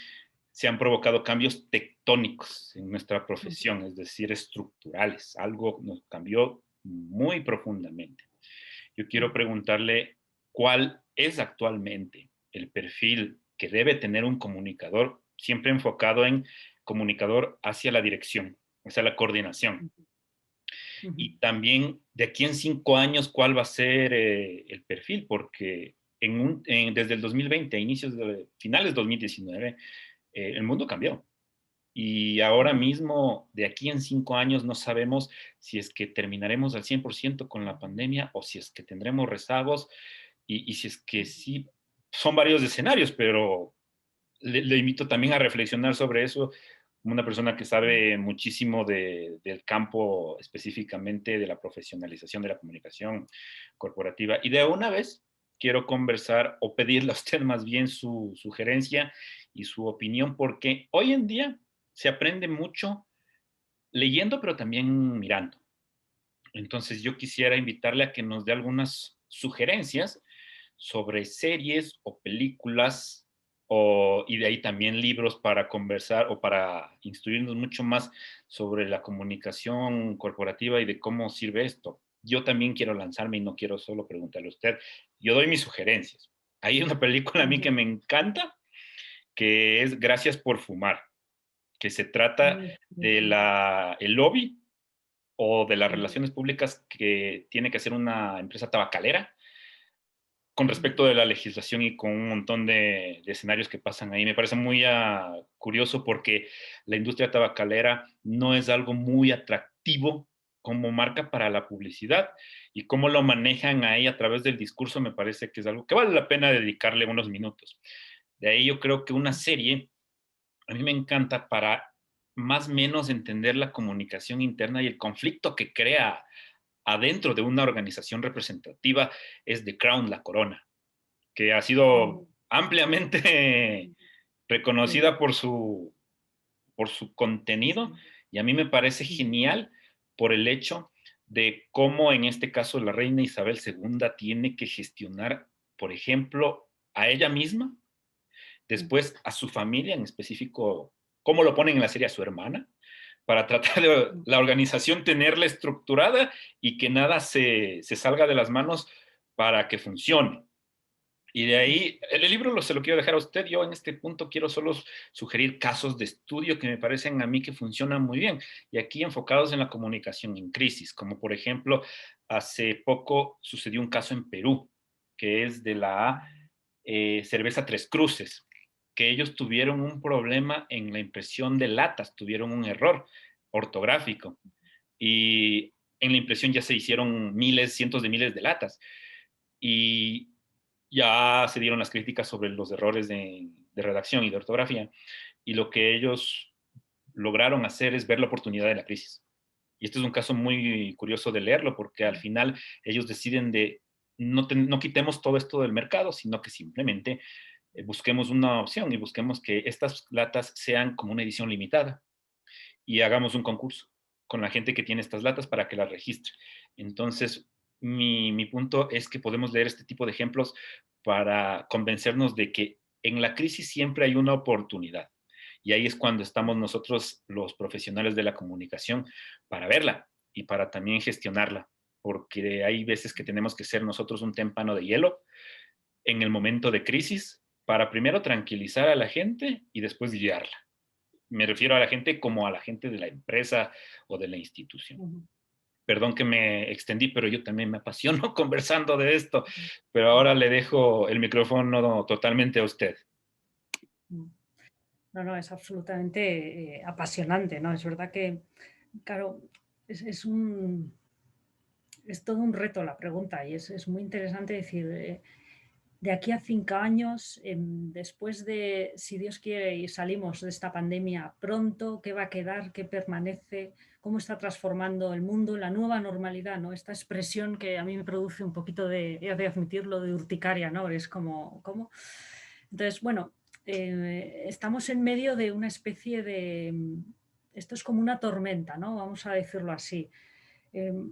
se han provocado cambios tectónicos en nuestra profesión, es decir, estructurales. Algo nos cambió muy profundamente. Yo quiero preguntarle cuál es actualmente el perfil que debe tener un comunicador, siempre enfocado en comunicador hacia la dirección, hacia la coordinación. Y también de aquí en 5 años, ¿cuál va a ser el perfil? Porque desde el 2020 a finales de 2019, el mundo cambió. Y ahora mismo, de aquí en 5 años, no sabemos si es que terminaremos al 100% con la pandemia o si es que tendremos rezagos y si es que sí, son varios escenarios, pero le invito también a reflexionar sobre eso como una persona que sabe muchísimo del campo específicamente de la profesionalización de la comunicación corporativa. Y de una vez quiero conversar o pedirle a usted más bien su sugerencia y su opinión, porque hoy en día se aprende mucho leyendo, pero también mirando. Entonces yo quisiera invitarle a que nos dé algunas sugerencias sobre series o películas y de ahí también libros para conversar o para instruirnos mucho más sobre la comunicación corporativa y de cómo sirve esto. Yo también quiero lanzarme y no quiero solo preguntarle a usted. Yo doy mis sugerencias. Hay una película a mí que Ya. me encanta, que es Gracias por fumar, que se trata de el lobby o de las relaciones públicas que tiene que hacer una empresa tabacalera con respecto de la legislación y con un montón de escenarios que pasan ahí. Me parece muy curioso porque la industria tabacalera no es algo muy atractivo como marca para la publicidad y cómo lo manejan ahí a través del discurso me parece que es algo que vale la pena dedicarle unos minutos. De ahí yo creo que una serie a mí me encanta para más o menos entender la comunicación interna y el conflicto que crea adentro de una organización representativa es The Crown, La Corona, que ha sido ampliamente reconocida por su contenido y a mí me parece genial por el hecho de cómo en este caso la reina Isabel II tiene que gestionar, por ejemplo, a ella misma, después a su familia, en específico, cómo lo ponen en la serie a su hermana, para tratar de la organización tenerla estructurada y que nada se salga de las manos para que funcione. Y de ahí, el libro se lo quiero dejar a usted. Yo en este punto quiero solo sugerir casos de estudio que me parecen a mí que funcionan muy bien. Y aquí enfocados en la comunicación en crisis, como por ejemplo, hace poco sucedió un caso en Perú, que es de la cerveza Tres Cruces, que ellos tuvieron un problema en la impresión de latas, tuvieron un error ortográfico. Y en la impresión ya se hicieron miles, cientos de miles de latas. Y ya se dieron las críticas sobre los errores de redacción y de ortografía, y lo que ellos lograron hacer es ver la oportunidad de la crisis. Y este es un caso muy curioso de leerlo, porque al final ellos deciden de no quitemos todo esto del mercado, sino que simplemente busquemos una opción y busquemos que estas latas sean como una edición limitada y hagamos un concurso con la gente que tiene estas latas para que las registre. Entonces, mi punto es que podemos leer este tipo de ejemplos para convencernos de que en la crisis siempre hay una oportunidad. Y ahí es cuando estamos nosotros, los profesionales de la comunicación, para verla y para también gestionarla. Porque hay veces que tenemos que ser nosotros un témpano de hielo en el momento de crisis para primero tranquilizar a la gente y después guiarla. Me refiero a la gente como a la gente de la empresa o de la institución. Perdón que me extendí, pero yo también me apasiono conversando de esto. Pero ahora le dejo el micrófono totalmente a usted. No, no, es absolutamente apasionante, ¿no? Es verdad que, claro, es todo un reto la pregunta y es muy interesante decir, de aquí a 5 años, después de, si Dios quiere, y salimos de esta pandemia pronto, ¿qué va a quedar? ¿Qué permanece? ¿Cómo está transformando el mundo? La nueva normalidad, ¿no? Esta expresión que a mí me produce un poquito he de admitirlo, de urticaria, ¿no? Es como, ¿cómo? Entonces, bueno, estamos en medio de una especie de... Esto es como una tormenta, ¿no? Vamos a decirlo así. Em,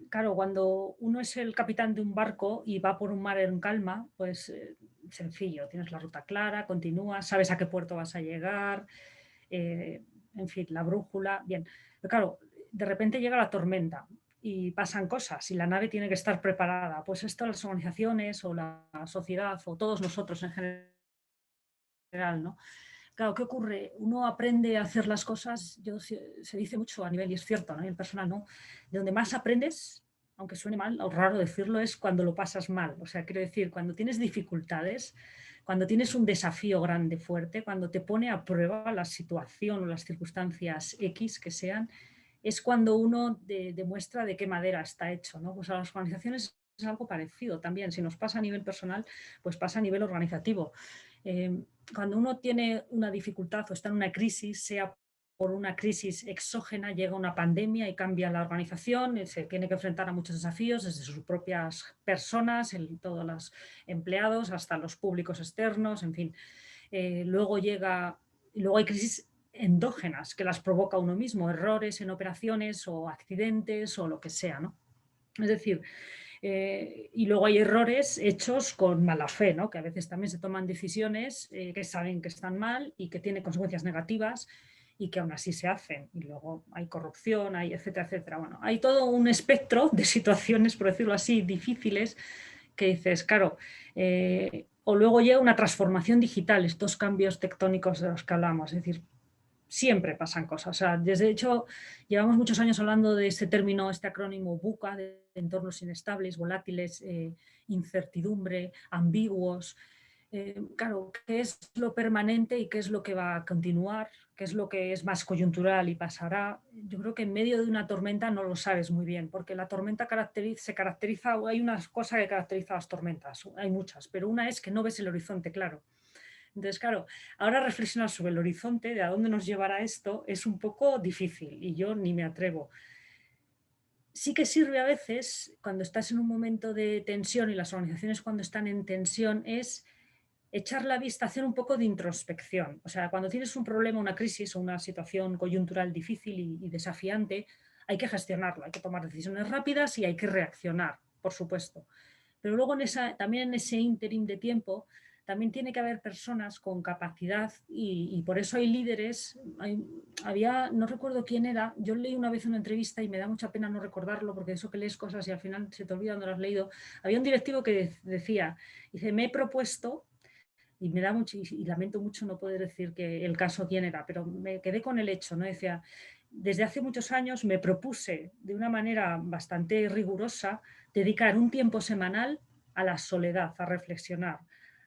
Claro, cuando uno es el capitán de un barco y va por un mar en calma, pues sencillo, tienes la ruta clara, continúas, sabes a qué puerto vas a llegar, eh, en fin, la brújula, bien. Pero claro, de repente llega la tormenta y pasan cosas y la nave tiene que estar preparada. Pues esto las organizaciones o la sociedad o todos nosotros en general, ¿no? Claro, ¿qué ocurre? Uno aprende a hacer las cosas, se dice mucho a nivel, y es cierto, ¿no? Y el personal no, de donde más aprendes, aunque suene mal o raro decirlo, es cuando lo pasas mal. O sea, quiero decir, cuando tienes dificultades, cuando tienes un desafío grande, fuerte, cuando te pone a prueba la situación o las circunstancias X que sean, es cuando uno demuestra de qué madera está hecho, ¿no? Pues a las organizaciones es algo parecido también. Si nos pasa a nivel personal, pues pasa a nivel organizativo. Cuando uno tiene una dificultad o está en una crisis, sea por una crisis exógena llega una pandemia y cambia la organización, se tiene que enfrentar a muchos desafíos desde sus propias personas, todos los empleados, hasta los públicos externos, en fin. Luego hay crisis endógenas que las provoca uno mismo, errores en operaciones o accidentes o lo que sea, ¿no? Es decir, y luego hay errores hechos con mala fe, ¿no? Que a veces también se toman decisiones que saben que están mal y que tienen consecuencias negativas y que aún así se hacen. Y luego hay corrupción, hay etcétera, etcétera. Bueno, hay todo un espectro de situaciones, por decirlo así, difíciles que dices, claro, o luego llega una transformación digital, estos cambios tectónicos de los que hablamos, es decir, siempre pasan cosas. O sea, desde hecho, llevamos muchos años hablando de este término, este acrónimo VUCA, de entornos inestables, volátiles, incertidumbre, ambiguos. Claro, ¿qué es lo permanente y qué es lo que va a continuar? ¿Qué es lo que es más coyuntural y pasará? Yo creo que en medio de una tormenta no lo sabes muy bien, porque la tormenta se caracteriza, hay unas cosas que caracterizan las tormentas, hay muchas, pero una es que no ves el horizonte claro. Entonces, claro, ahora reflexionar sobre el horizonte, de a dónde nos llevará esto, es un poco difícil y yo ni me atrevo. Sí que sirve a veces, cuando estás en un momento de tensión y las organizaciones cuando están en tensión, es echar la vista, hacer un poco de introspección. O sea, cuando tienes un problema, una crisis o una situación coyuntural difícil y desafiante, hay que gestionarlo, hay que tomar decisiones rápidas y hay que reaccionar, por supuesto. Pero luego también en ese ínterin de tiempo, también tiene que haber personas con capacidad y por eso hay líderes. No recuerdo quién era, yo leí una vez una entrevista y me da mucha pena no recordarlo porque eso que lees cosas y al final se te olvida cuando lo has leído. Había un directivo que decía, dice, me he propuesto y me da mucho, y lamento mucho no poder decir que el caso quién era, pero me quedé con el hecho, ¿no? Decía, desde hace muchos años me propuse de una manera bastante rigurosa dedicar un tiempo semanal a la soledad, a reflexionar,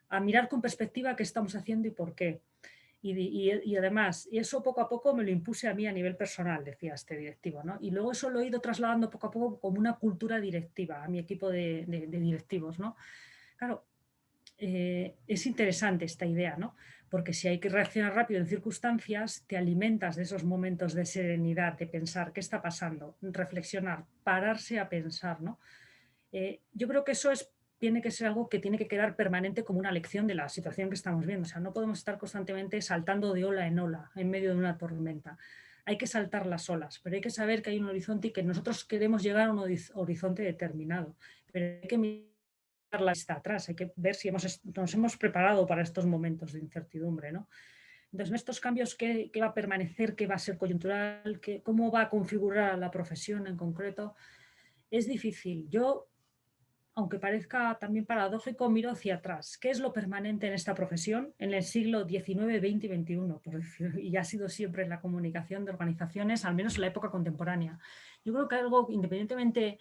a mirar con perspectiva qué estamos haciendo y por qué. Y además, y eso poco a poco me lo impuse a mí a nivel personal, decía este directivo, ¿no? Y luego eso lo he ido trasladando poco a poco como una cultura directiva a mi equipo de directivos, ¿no? Claro, es interesante esta idea, ¿no? Porque si hay que reaccionar rápido en circunstancias, te alimentas de esos momentos de serenidad, de pensar qué está pasando, reflexionar, pararse a pensar, ¿no? Yo creo que tiene que ser algo que tiene que quedar permanente como una lección de la situación que estamos viendo. O sea, no podemos estar constantemente saltando de ola en ola en medio de una tormenta. Hay que saltar las olas, pero hay que saber que hay un horizonte y que nosotros queremos llegar a un horizonte determinado. Pero hay que la vista atrás, hay que ver si nos hemos preparado para estos momentos de incertidumbre, ¿no? Entonces, en estos cambios, ¿qué va a permanecer? ¿Qué va a ser coyuntural? ¿Cómo va a configurar la profesión en concreto? Es difícil. Yo, aunque parezca también paradójico, miro hacia atrás. ¿Qué es lo permanente en esta profesión en el siglo XIX, XX y XXI? Por decir, y ha sido siempre la comunicación de organizaciones, al menos en la época contemporánea. Yo creo que algo, independientemente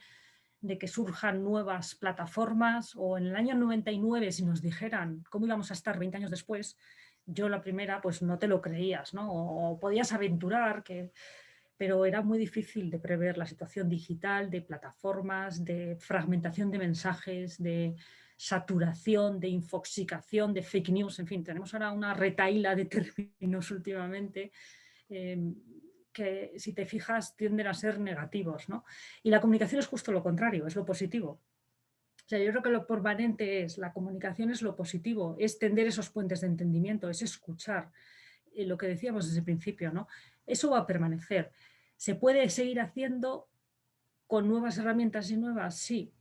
de que surjan nuevas plataformas o en el año 99 si nos dijeran cómo íbamos a estar 20 años después, yo la primera pues no te lo creías, ¿no? O podías aventurar, pero era muy difícil de prever la situación digital, de plataformas, de fragmentación de mensajes, de saturación, de infoxicación, de fake news, en fin, tenemos ahora una retahíla de términos últimamente que si te fijas tienden a ser negativos, ¿no? Y la comunicación es justo lo contrario, es lo positivo. O sea, yo creo que lo permanente la comunicación es lo positivo, es tender esos puentes de entendimiento, es escuchar, lo que decíamos desde el principio, ¿no? Eso va a permanecer. ¿Se puede seguir haciendo con nuevas herramientas y nuevas? Sí.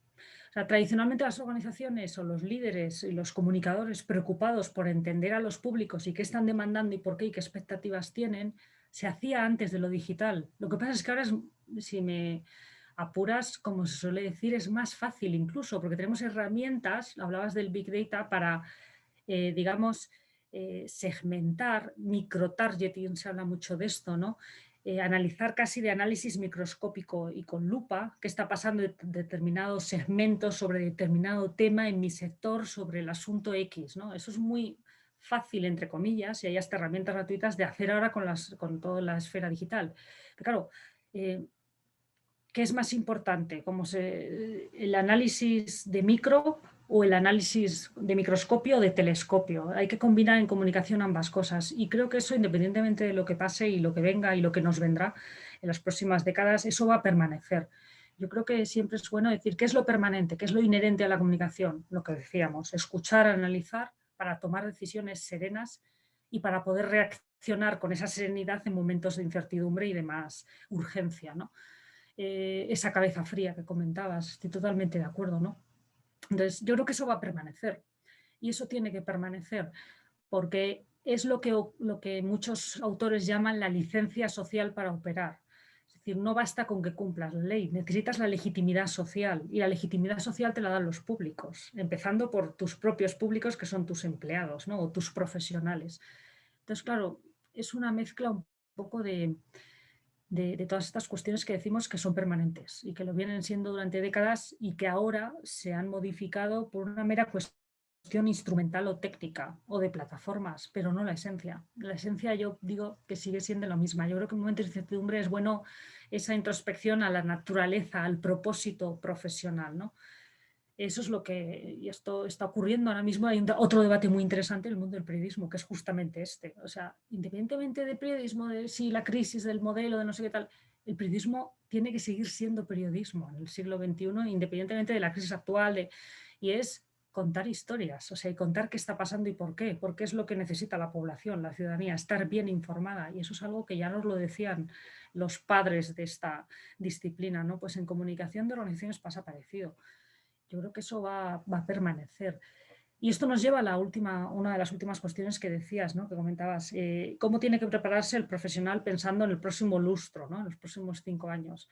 O sea, tradicionalmente las organizaciones o los líderes y los comunicadores preocupados por entender a los públicos y qué están demandando y por qué y qué expectativas tienen, se hacía antes de lo digital. Lo que pasa es que ahora, si me apuras, como se suele decir, es más fácil incluso, porque tenemos herramientas, hablabas del Big Data, para, digamos, segmentar, microtargeting, se habla mucho de esto, ¿no? Analizar casi de análisis microscópico y con lupa qué está pasando en determinados segmentos sobre determinado tema en mi sector sobre el asunto X, ¿no? Eso es muy fácil, entre comillas, y hay hasta herramientas gratuitas de hacer ahora con toda la esfera digital. Pero claro, ¿qué es más importante? ¿El análisis de micro o el análisis de microscopio o de telescopio. Hay que combinar en comunicación ambas cosas y creo que eso, independientemente de lo que pase y lo que venga y lo que nos vendrá en las próximas décadas, eso va a permanecer. Yo creo que siempre es bueno decir qué es lo permanente, qué es lo inherente a la comunicación, lo que decíamos, escuchar, analizar para tomar decisiones serenas y para poder reaccionar con esa serenidad en momentos de incertidumbre y de más urgencia, ¿no? Esa cabeza fría que comentabas, estoy totalmente de acuerdo, ¿no? Entonces, yo creo que eso va a permanecer y eso tiene que permanecer porque es lo que muchos autores llaman la licencia social para operar. Es decir, no basta con que cumplas la ley, necesitas la legitimidad social y la legitimidad social te la dan los públicos, empezando por tus propios públicos que son tus empleados, ¿no? O tus profesionales. Entonces, claro, es una mezcla un poco de todas estas cuestiones que decimos que son permanentes y que lo vienen siendo durante décadas y que ahora se han modificado por una mera cuestión instrumental o técnica o de plataformas, pero no la esencia. La esencia yo digo que sigue siendo la misma. Yo creo que en momentos de incertidumbre es bueno esa introspección a la naturaleza, al propósito profesional, ¿no? Eso es lo que, y esto está ocurriendo ahora mismo. Hay otro debate muy interesante en el mundo del periodismo, que es justamente este. O sea, independientemente del periodismo, de si la crisis del modelo, de no sé qué tal, el periodismo tiene que seguir siendo periodismo en el siglo XXI, independientemente de la crisis actual, y es contar historias, o sea, y contar qué está pasando y por qué es lo que necesita la población, la ciudadanía, estar bien informada. Y eso es algo que ya nos lo decían los padres de esta disciplina, ¿no? Pues en comunicación de organizaciones pasa parecido. Yo creo que eso va a permanecer. Y esto nos lleva a una de las últimas cuestiones que decías, ¿no? Que comentabas, cómo tiene que prepararse el profesional pensando en el próximo lustro, ¿no? En los próximos 5 años.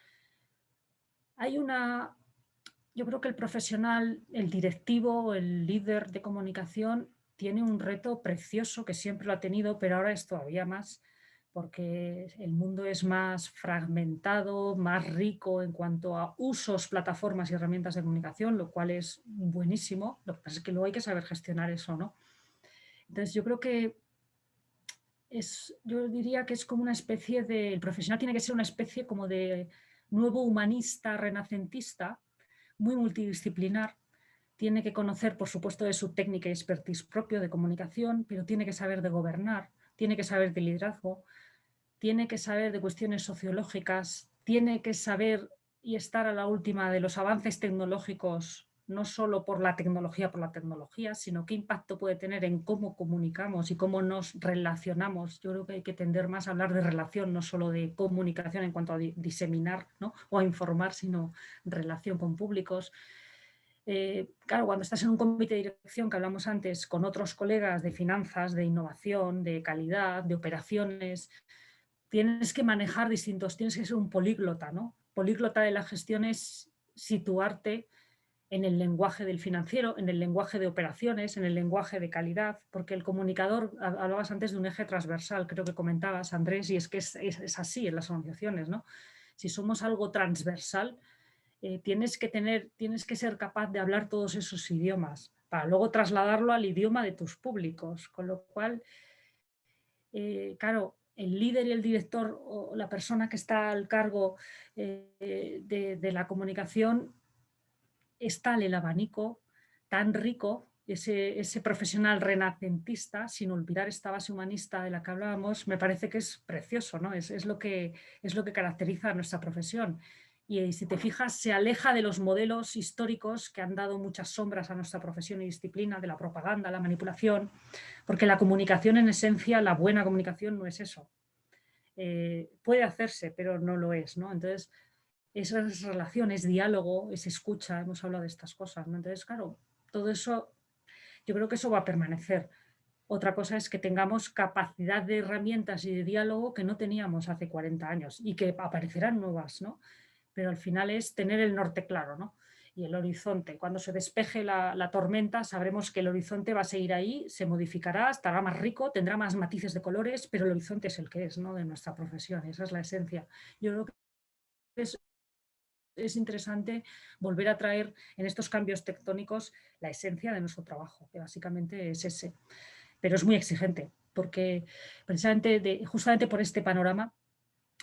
Yo creo que el profesional, el directivo, el líder de comunicación tiene un reto precioso que siempre lo ha tenido, pero ahora es todavía más, porque el mundo es más fragmentado, más rico en cuanto a usos, plataformas y herramientas de comunicación, lo cual es buenísimo. Lo que pasa es que luego hay que saber gestionar eso, ¿no? Entonces yo creo que yo diría que es como una especie de, el profesional tiene que ser una especie como de nuevo humanista renacentista, muy multidisciplinar. Tiene que conocer, por supuesto, de su técnica y expertise propio de comunicación, pero tiene que saber de gobernar, tiene que saber de liderazgo, tiene que saber de cuestiones sociológicas, tiene que saber y estar a la última de los avances tecnológicos, no solo por la tecnología, sino qué impacto puede tener en cómo comunicamos y cómo nos relacionamos. Yo creo que hay que tender más a hablar de relación, no solo de comunicación en cuanto a diseminar, ¿no? O a informar, sino relación con públicos. Claro, cuando estás en un comité de dirección que hablamos antes con otros colegas de finanzas, de innovación, de calidad, de operaciones, tienes que manejar tienes que ser un políglota, ¿no? Políglota de la gestión es situarte en el lenguaje del financiero, en el lenguaje de operaciones, en el lenguaje de calidad, porque el comunicador, hablabas antes de un eje transversal, creo que comentabas, Andrés, y es que es así en las organizaciones, ¿no? Si somos algo transversal, tienes que ser capaz de hablar todos esos idiomas para luego trasladarlo al idioma de tus públicos, con lo cual, claro, el líder y el director o la persona que está al cargo de la comunicación es tal el abanico tan rico, ese profesional renacentista, sin olvidar esta base humanista de la que hablábamos, me parece que es precioso, ¿no? Es lo que caracteriza a nuestra profesión. Y si te fijas, se aleja de los modelos históricos que han dado muchas sombras a nuestra profesión y disciplina, de la propaganda, la manipulación, porque la comunicación en esencia, la buena comunicación no es eso. Puede hacerse, pero no lo es, ¿no? Entonces, esas relaciones, diálogo, es escucha, hemos hablado de estas cosas, ¿no? Entonces, claro, todo eso, yo creo que eso va a permanecer. Otra cosa es que tengamos capacidad de herramientas y de diálogo que no teníamos hace 40 años y que aparecerán nuevas, ¿no? Pero al final es tener el norte claro, ¿no? Y el horizonte. Cuando se despeje la tormenta, sabremos que el horizonte va a seguir ahí, se modificará, estará más rico, tendrá más matices de colores, pero el horizonte es el que es, ¿no? De nuestra profesión, esa es la esencia. Yo creo que es interesante volver a traer en estos cambios tectónicos la esencia de nuestro trabajo, que básicamente es ese. Pero es muy exigente, porque precisamente justamente por este panorama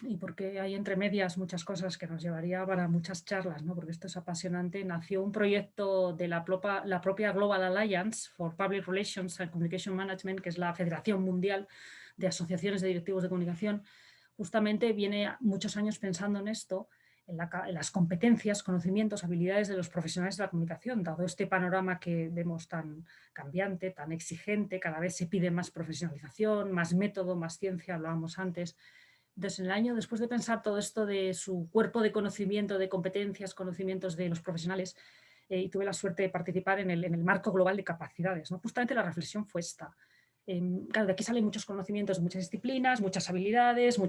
y porque hay entre medias muchas cosas que nos llevaría para muchas charlas, ¿no? Porque esto es apasionante. Nació un proyecto de la propia Global Alliance for Public Relations and Communication Management, que es la Federación Mundial de Asociaciones de Directivos de Comunicación. Justamente viene muchos años pensando en esto, en las competencias, conocimientos, habilidades de los profesionales de la comunicación, dado este panorama que vemos tan cambiante, tan exigente, cada vez se pide más profesionalización, más método, más ciencia, hablábamos antes. Entonces, en el año, después de pensar todo esto de su cuerpo de conocimiento, de competencias, conocimientos de los profesionales, y tuve la suerte de participar en el marco global de capacidades, ¿no? Justamente la reflexión fue esta. Claro, de aquí salen muchos conocimientos, muchas disciplinas, muchas habilidades,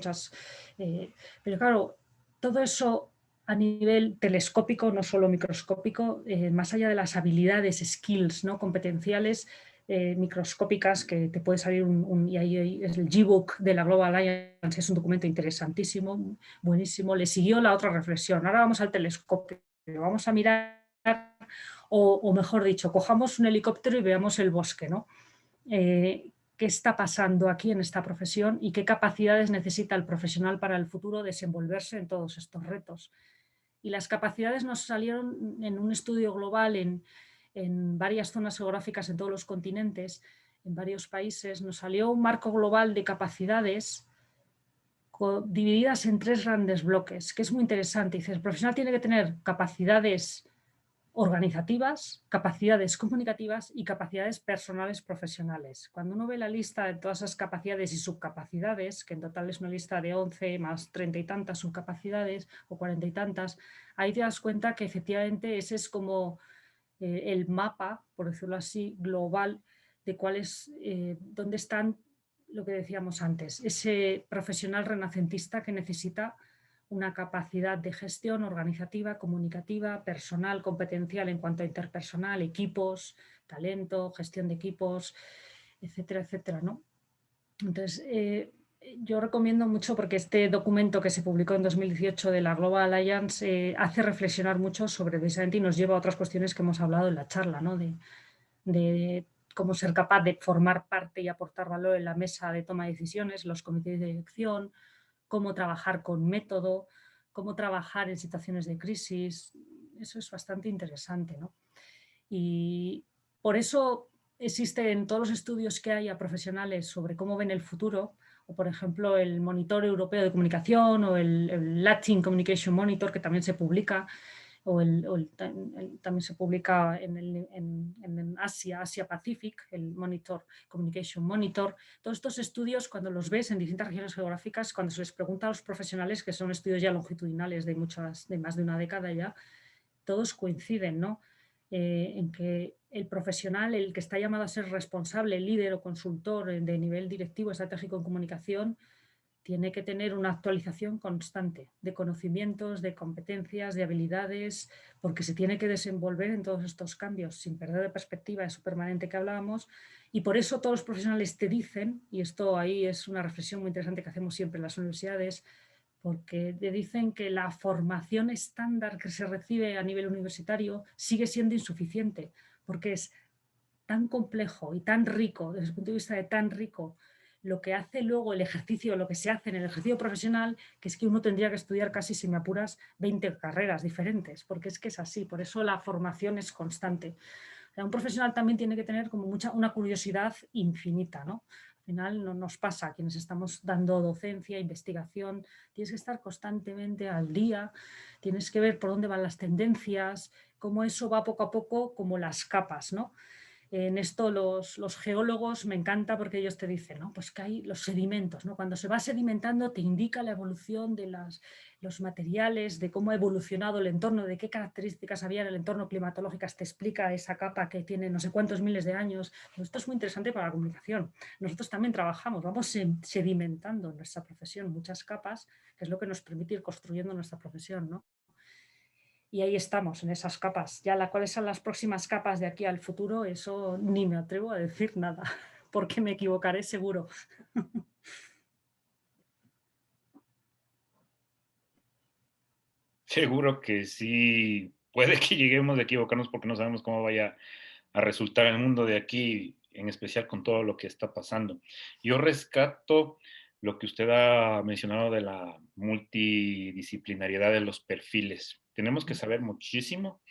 pero claro, todo eso a nivel telescópico, no solo microscópico, más allá de las habilidades, skills, ¿no? Competenciales, microscópicas, que te puede salir y ahí es el G-Book de la Global Alliance, es un documento interesantísimo, buenísimo. Le siguió la otra reflexión. Ahora vamos al telescopio, vamos a mirar, o mejor dicho, cojamos un helicóptero y veamos el bosque, ¿no? Qué está pasando aquí en esta profesión y qué capacidades necesita el profesional para el futuro desenvolverse en todos estos retos. Y las capacidades nos salieron en un estudio global en varias zonas geográficas en todos los continentes, en varios países. Nos salió un marco global de capacidades divididas en 3 grandes bloques, que es muy interesante. Dice, el profesional tiene que tener capacidades organizativas, capacidades comunicativas y capacidades personales profesionales. Cuando uno ve la lista de todas esas capacidades y subcapacidades, que en total es una lista de 11 más 30 y tantas subcapacidades o 40 y tantas, ahí te das cuenta que efectivamente ese es como el mapa, por decirlo así, global de dónde están lo que decíamos antes, ese profesional renacentista que necesita una capacidad de gestión organizativa, comunicativa, personal, competencial en cuanto a interpersonal, equipos, talento, gestión de equipos, etcétera, etcétera, ¿no? Entonces, yo recomiendo mucho porque este documento que se publicó en 2018 de la Global Alliance hace reflexionar mucho sobre precisamente y nos lleva a otras cuestiones que hemos hablado en la charla, ¿no? De cómo ser capaz de formar parte y aportar valor en la mesa de toma de decisiones, los comités de dirección, cómo trabajar con método, cómo trabajar en situaciones de crisis. Eso es bastante interesante, ¿no? Y por eso existe en todos los estudios que hay a profesionales sobre cómo ven el futuro, o por ejemplo el Monitor Europeo de Comunicación o el Latin Communication Monitor, que también se publica, también se publica en Asia, Asia Pacific, el Monitor Communication Monitor. Todos estos estudios, cuando los ves en distintas regiones geográficas, cuando se les pregunta a los profesionales, que son estudios ya longitudinales de más de una década ya, todos coinciden, ¿no? En que el profesional, el que está llamado a ser responsable, líder o consultor de nivel directivo estratégico en comunicación, tiene que tener una actualización constante de conocimientos, de competencias, de habilidades, porque se tiene que desenvolver en todos estos cambios sin perder de perspectiva de su permanente que hablábamos. Y por eso todos los profesionales te dicen, y esto ahí es una reflexión muy interesante que hacemos siempre en las universidades, porque te dicen que la formación estándar que se recibe a nivel universitario sigue siendo insuficiente, porque es tan complejo y tan rico, desde el punto de vista de tan rico, lo que hace luego el ejercicio, lo que se hace en el ejercicio profesional, que es que uno tendría que estudiar casi, si me apuras, 20 carreras diferentes, porque es que es así, por eso la formación es constante. O sea, un profesional también tiene que tener como una curiosidad infinita, ¿no? Al final no nos pasa a quienes estamos dando docencia, investigación, tienes que estar constantemente al día, tienes que ver por dónde van las tendencias, cómo eso va poco a poco como las capas, ¿no? En esto los geólogos me encanta porque ellos te dicen, ¿no? Pues que hay los sedimentos, ¿no? Cuando se va sedimentando te indica la evolución de los materiales, de cómo ha evolucionado el entorno, de qué características había en el entorno climatológicas, te explica esa capa que tiene no sé cuántos miles de años. Esto es muy interesante para la comunicación. Nosotros también trabajamos, vamos sedimentando en nuestra profesión muchas capas, que es lo que nos permite ir construyendo nuestra profesión, ¿no? Y ahí estamos, en esas capas. Ya cuáles son las próximas capas de aquí al futuro, eso ni me atrevo a decir nada, porque me equivocaré seguro. Seguro que sí, puede que lleguemos a equivocarnos porque no sabemos cómo vaya a resultar el mundo de aquí, en especial con todo lo que está pasando. Yo rescato lo que usted ha mencionado de la multidisciplinariedad de los perfiles. Tenemos que saber muchísimo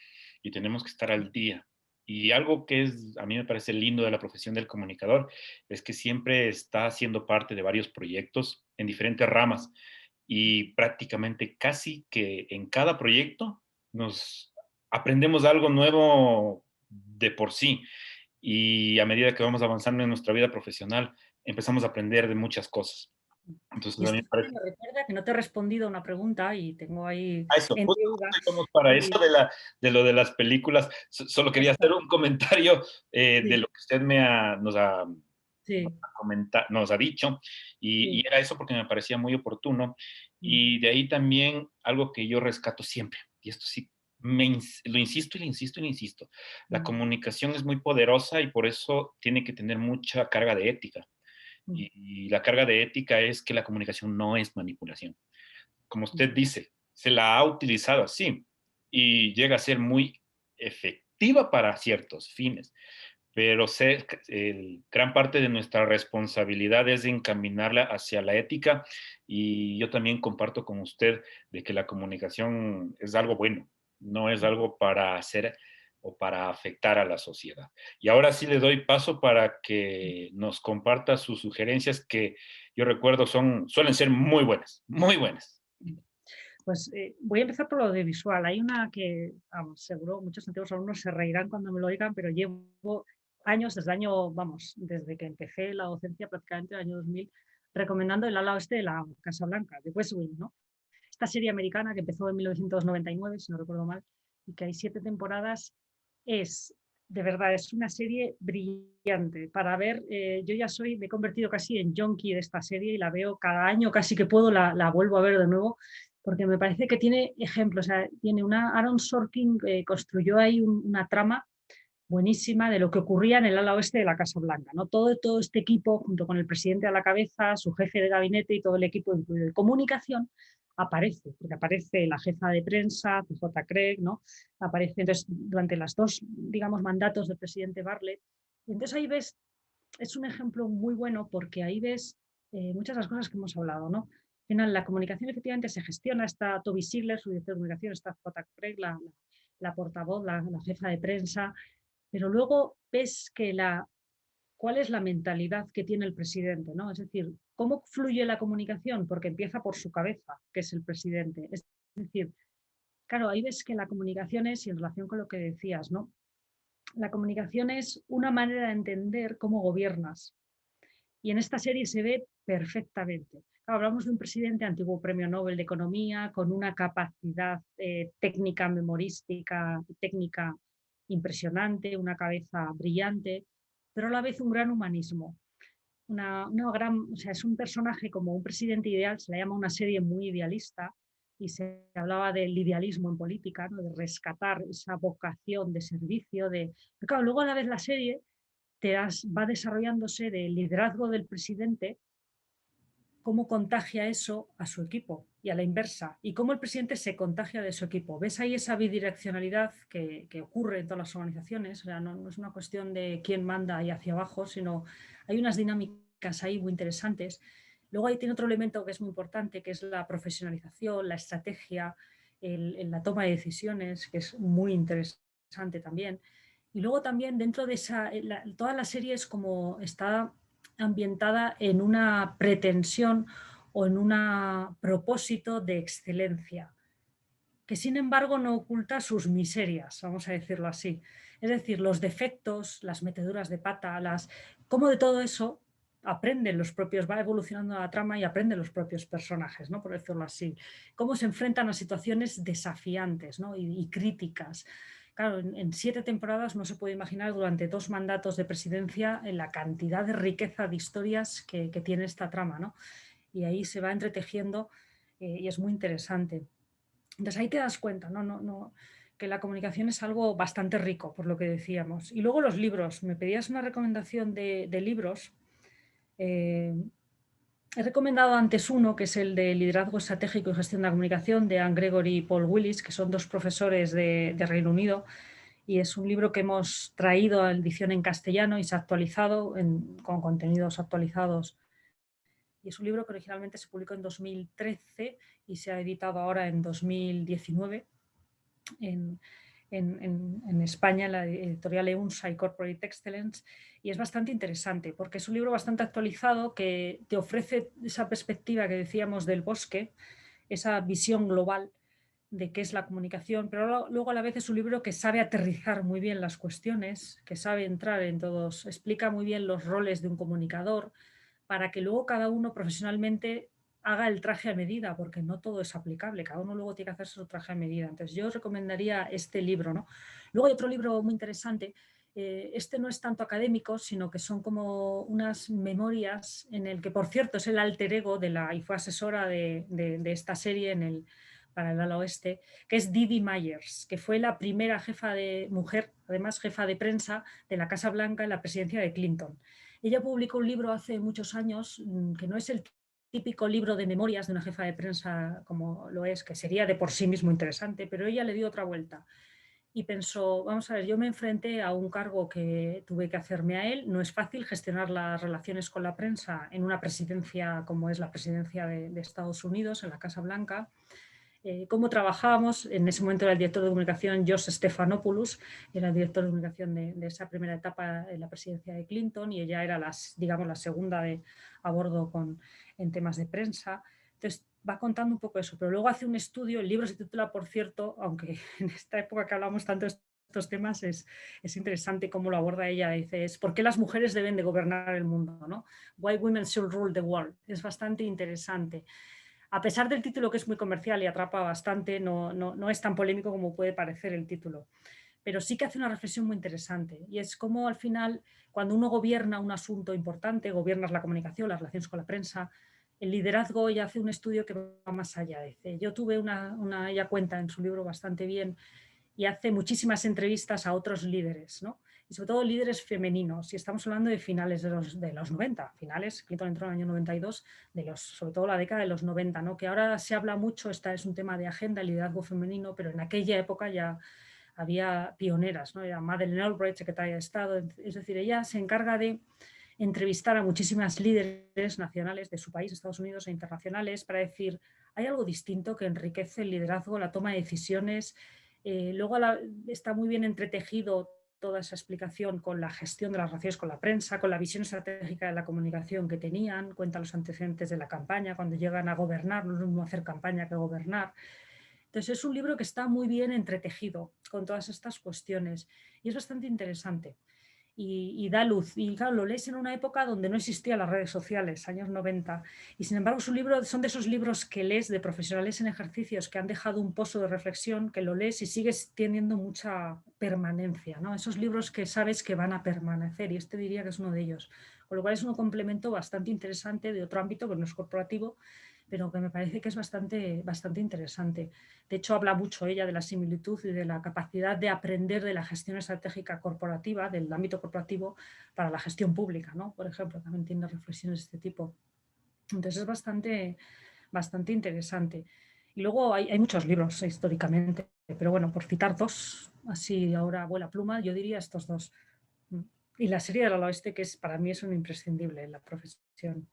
y tenemos que estar al día. Y algo que a mí me parece lindo de la profesión del comunicador es que siempre está haciendo parte de varios proyectos en diferentes ramas y prácticamente casi que en cada proyecto nos aprendemos algo nuevo de por sí. Y a medida que vamos avanzando en nuestra vida profesional, empezamos a aprender de muchas cosas. Entonces, Y a mí esto me parece me recuerda que no te he respondido a una pregunta y tengo ahí a eso, en justo deuda. íbamos para eso Y, de lo de las películas. Solo quería hacer un comentario de sí, lo que usted sí, nos ha dicho, sí, y era eso porque me parecía muy oportuno. mm, Y de ahí también algo que yo rescato siempre, y esto sí, lo insisto y le insisto y le insisto, la mm, comunicación es muy poderosa y por eso tiene que tener mucha carga de ética. mm, Y la carga de ética es que la comunicación no es manipulación. Como mm. usted dice, se la ha utilizado así y llega a ser muy efectiva para ciertos fines, pero gran parte de nuestra responsabilidad es encaminarla hacia la ética y yo también comparto con usted de que la comunicación es algo bueno, no es algo para hacer o para afectar a la sociedad. Y ahora sí le doy paso para que nos comparta sus sugerencias que yo recuerdo suelen ser muy buenas, muy buenas. Pues voy a empezar por lo de visual. Hay una que, vamos, seguro muchos antiguos alumnos se reirán cuando me lo oigan, pero llevo años, desde el año, vamos, desde que empecé la docencia prácticamente el año 2000, recomendando el ala oeste de la Casa Blanca, de West Wing, ¿no? Esta serie americana que empezó en 1999, si no recuerdo mal, y que hay 7 temporadas, es, de verdad, es una serie brillante para ver. Yo ya me he convertido casi en junkie de esta serie y la veo cada año, casi que puedo, la vuelvo a ver de nuevo, porque me parece que tiene ejemplos. O sea, tiene Aaron Sorkin construyó ahí una trama buenísima de lo que ocurría en el ala oeste de la Casa Blanca, ¿no? Todo este equipo, junto con el presidente a la cabeza, su jefe de gabinete y todo el equipo de comunicación, aparece, porque aparece la jefa de prensa, CJ Craig, ¿no? Aparece entonces durante las dos, digamos, mandatos del presidente Bartlett. Y entonces ahí ves, es un ejemplo muy bueno porque ahí ves muchas de las cosas que hemos hablado, ¿no? Al final, la comunicación efectivamente se gestiona, está Toby Sigler, su director de comunicación, está J. Craig, la portavoz, la jefa de prensa, pero luego ves que cuál es la mentalidad que tiene el presidente, ¿no? Es decir, ¿cómo fluye la comunicación? Porque empieza por su cabeza, que es el presidente. Es decir, claro, ahí ves que la comunicación es, y en relación con lo que decías, ¿no? La comunicación es una manera de entender cómo gobiernas. Y en esta serie se ve perfectamente. Claro, hablamos de un presidente antiguo premio Nobel de Economía, con una capacidad técnica, memorística, técnica impresionante, una cabeza brillante, pero a la vez un gran humanismo. O sea, es un personaje como un presidente ideal, se le llama una serie muy idealista, y se hablaba del idealismo en política, ¿no? De rescatar esa vocación de servicio. Pero claro, luego a la vez la serie va desarrollándose del liderazgo del presidente, cómo contagia eso a su equipo y a la inversa, y cómo el presidente se contagia de su equipo. ¿Ves ahí esa bidireccionalidad que ocurre en todas las organizaciones? O sea, no es una cuestión de quién manda ahí hacia abajo, sino hay unas dinámicas ahí muy interesantes. Luego ahí tiene otro elemento que es muy importante, que es la profesionalización, la estrategia, la toma de decisiones, que es muy interesante también. Y luego también dentro de toda la serie es como está ambientada en una pretensión o en un propósito de excelencia, que sin embargo no oculta sus miserias, vamos a decirlo así. Es decir, los defectos, las meteduras de pata, cómo de todo eso aprenden los propios, va evolucionando la trama y aprenden los propios personajes, ¿no? Por decirlo así. Cómo se enfrentan a situaciones desafiantes, ¿no? y críticas. Claro, en 7 temporadas no se puede imaginar durante 2 mandatos de presidencia en la cantidad de riqueza de historias que tiene esta trama, ¿no? Y ahí se va entretejiendo y es muy interesante. Entonces ahí te das cuenta, que la comunicación es algo bastante rico, por lo que decíamos. Y luego los libros. Me pedías una recomendación de libros. Eh, He recomendado antes uno, que es el de Liderazgo Estratégico y Gestión de la Comunicación, de Anne Gregory y Paul Willis, que son 2 profesores de Reino Unido. Y es un libro que hemos traído a edición en castellano y se ha actualizado con contenidos actualizados Y es un libro que originalmente se publicó en 2013 y se ha editado ahora en 2019 en España, en la editorial EUNSA y Corporate Excellence, y es bastante interesante porque es un libro bastante actualizado que te ofrece esa perspectiva que decíamos del bosque, esa visión global de qué es la comunicación, pero luego a la vez es un libro que sabe aterrizar muy bien las cuestiones, que sabe entrar en todos, explica muy bien los roles de un comunicador, para que luego cada uno profesionalmente haga el traje a medida, porque no todo es aplicable, cada uno luego tiene que hacer su traje a medida. Entonces yo os recomendaría este libro, ¿no? Luego hay otro libro muy interesante, este no es tanto académico, sino que son como unas memorias en el que, por cierto, es el alter ego de la, y fue asesora de esta serie para el ala oeste, que es Didi Myers, que fue la primera jefa de mujer, además jefa de prensa de la Casa Blanca en la presidencia de Clinton. Ella publicó un libro hace muchos años que no es el típico libro de memorias de una jefa de prensa como lo es, que sería de por sí mismo interesante, pero ella le dio otra vuelta y pensó, vamos a ver, yo me enfrenté a un cargo que tuve que hacerme a él, no es fácil gestionar las relaciones con la prensa en una presidencia como es la presidencia de Estados Unidos, en la Casa Blanca. Cómo trabajábamos, en ese momento era el director de comunicación Josh Stephanopoulos, era el director de comunicación de esa primera etapa en la presidencia de Clinton y ella era digamos, la segunda a bordo en temas de prensa. Entonces va contando un poco eso, pero luego hace un estudio, el libro se titula, por cierto, aunque en esta época que hablamos tanto de estos temas es interesante cómo lo aborda ella, dice, es ¿por qué las mujeres deben de gobernar el mundo? ¿No? Why women should rule the world. Es bastante interesante. A pesar del título que es muy comercial y atrapa bastante, no es tan polémico como puede parecer el título. Pero sí que hace una reflexión muy interesante y es como al final, cuando uno gobierna un asunto importante, gobiernas la comunicación, las relaciones con la prensa, el liderazgo, ella hace un estudio que va más allá. Dice, yo tuve ella cuenta en su libro bastante bien y hace muchísimas entrevistas a otros líderes, ¿no? Y sobre todo líderes femeninos, y estamos hablando de finales de los 90, finales, Clinton entró en el año 92, sobre todo la década de los 90, ¿no? Que ahora se habla mucho, esta es un tema de agenda, el liderazgo femenino, pero en aquella época ya había pioneras, ¿no? Era Madeleine Albright, secretaria de Estado, es decir, ella se encarga de entrevistar a muchísimas líderes nacionales de su país, Estados Unidos, e internacionales, para decir, hay algo distinto que enriquece el liderazgo, la toma de decisiones. Luego está muy bien entretejido toda esa explicación con la gestión de las relaciones con la prensa, con la visión estratégica de la comunicación que tenían, cuenta los antecedentes de la campaña, cuando llegan a gobernar, no es lo mismo hacer campaña que gobernar. Entonces es un libro que está muy bien entretejido con todas estas cuestiones y es bastante interesante. Y da luz. Y claro, lo lees en una época donde no existían las redes sociales, años 90. Y sin embargo, su libro son de esos libros que lees de profesionales en ejercicios que han dejado un pozo de reflexión, que lo lees y sigues teniendo mucha permanencia, ¿no? Esos libros que sabes que van a permanecer, y este diría que es uno de ellos. Con lo cual es un complemento bastante interesante de otro ámbito, que no es corporativo, pero que me parece que es bastante interesante. De hecho, habla mucho ella de la similitud y de la capacidad de aprender de la gestión estratégica corporativa, del ámbito corporativo, para la gestión pública, ¿no? Por ejemplo, también tiene reflexiones de este tipo. Entonces es bastante interesante. Y luego hay muchos libros históricamente, pero bueno, por citar dos, así ahora vuela pluma, yo diría estos dos. Y la serie del ala oeste, que para mí es un imprescindible en la profesión.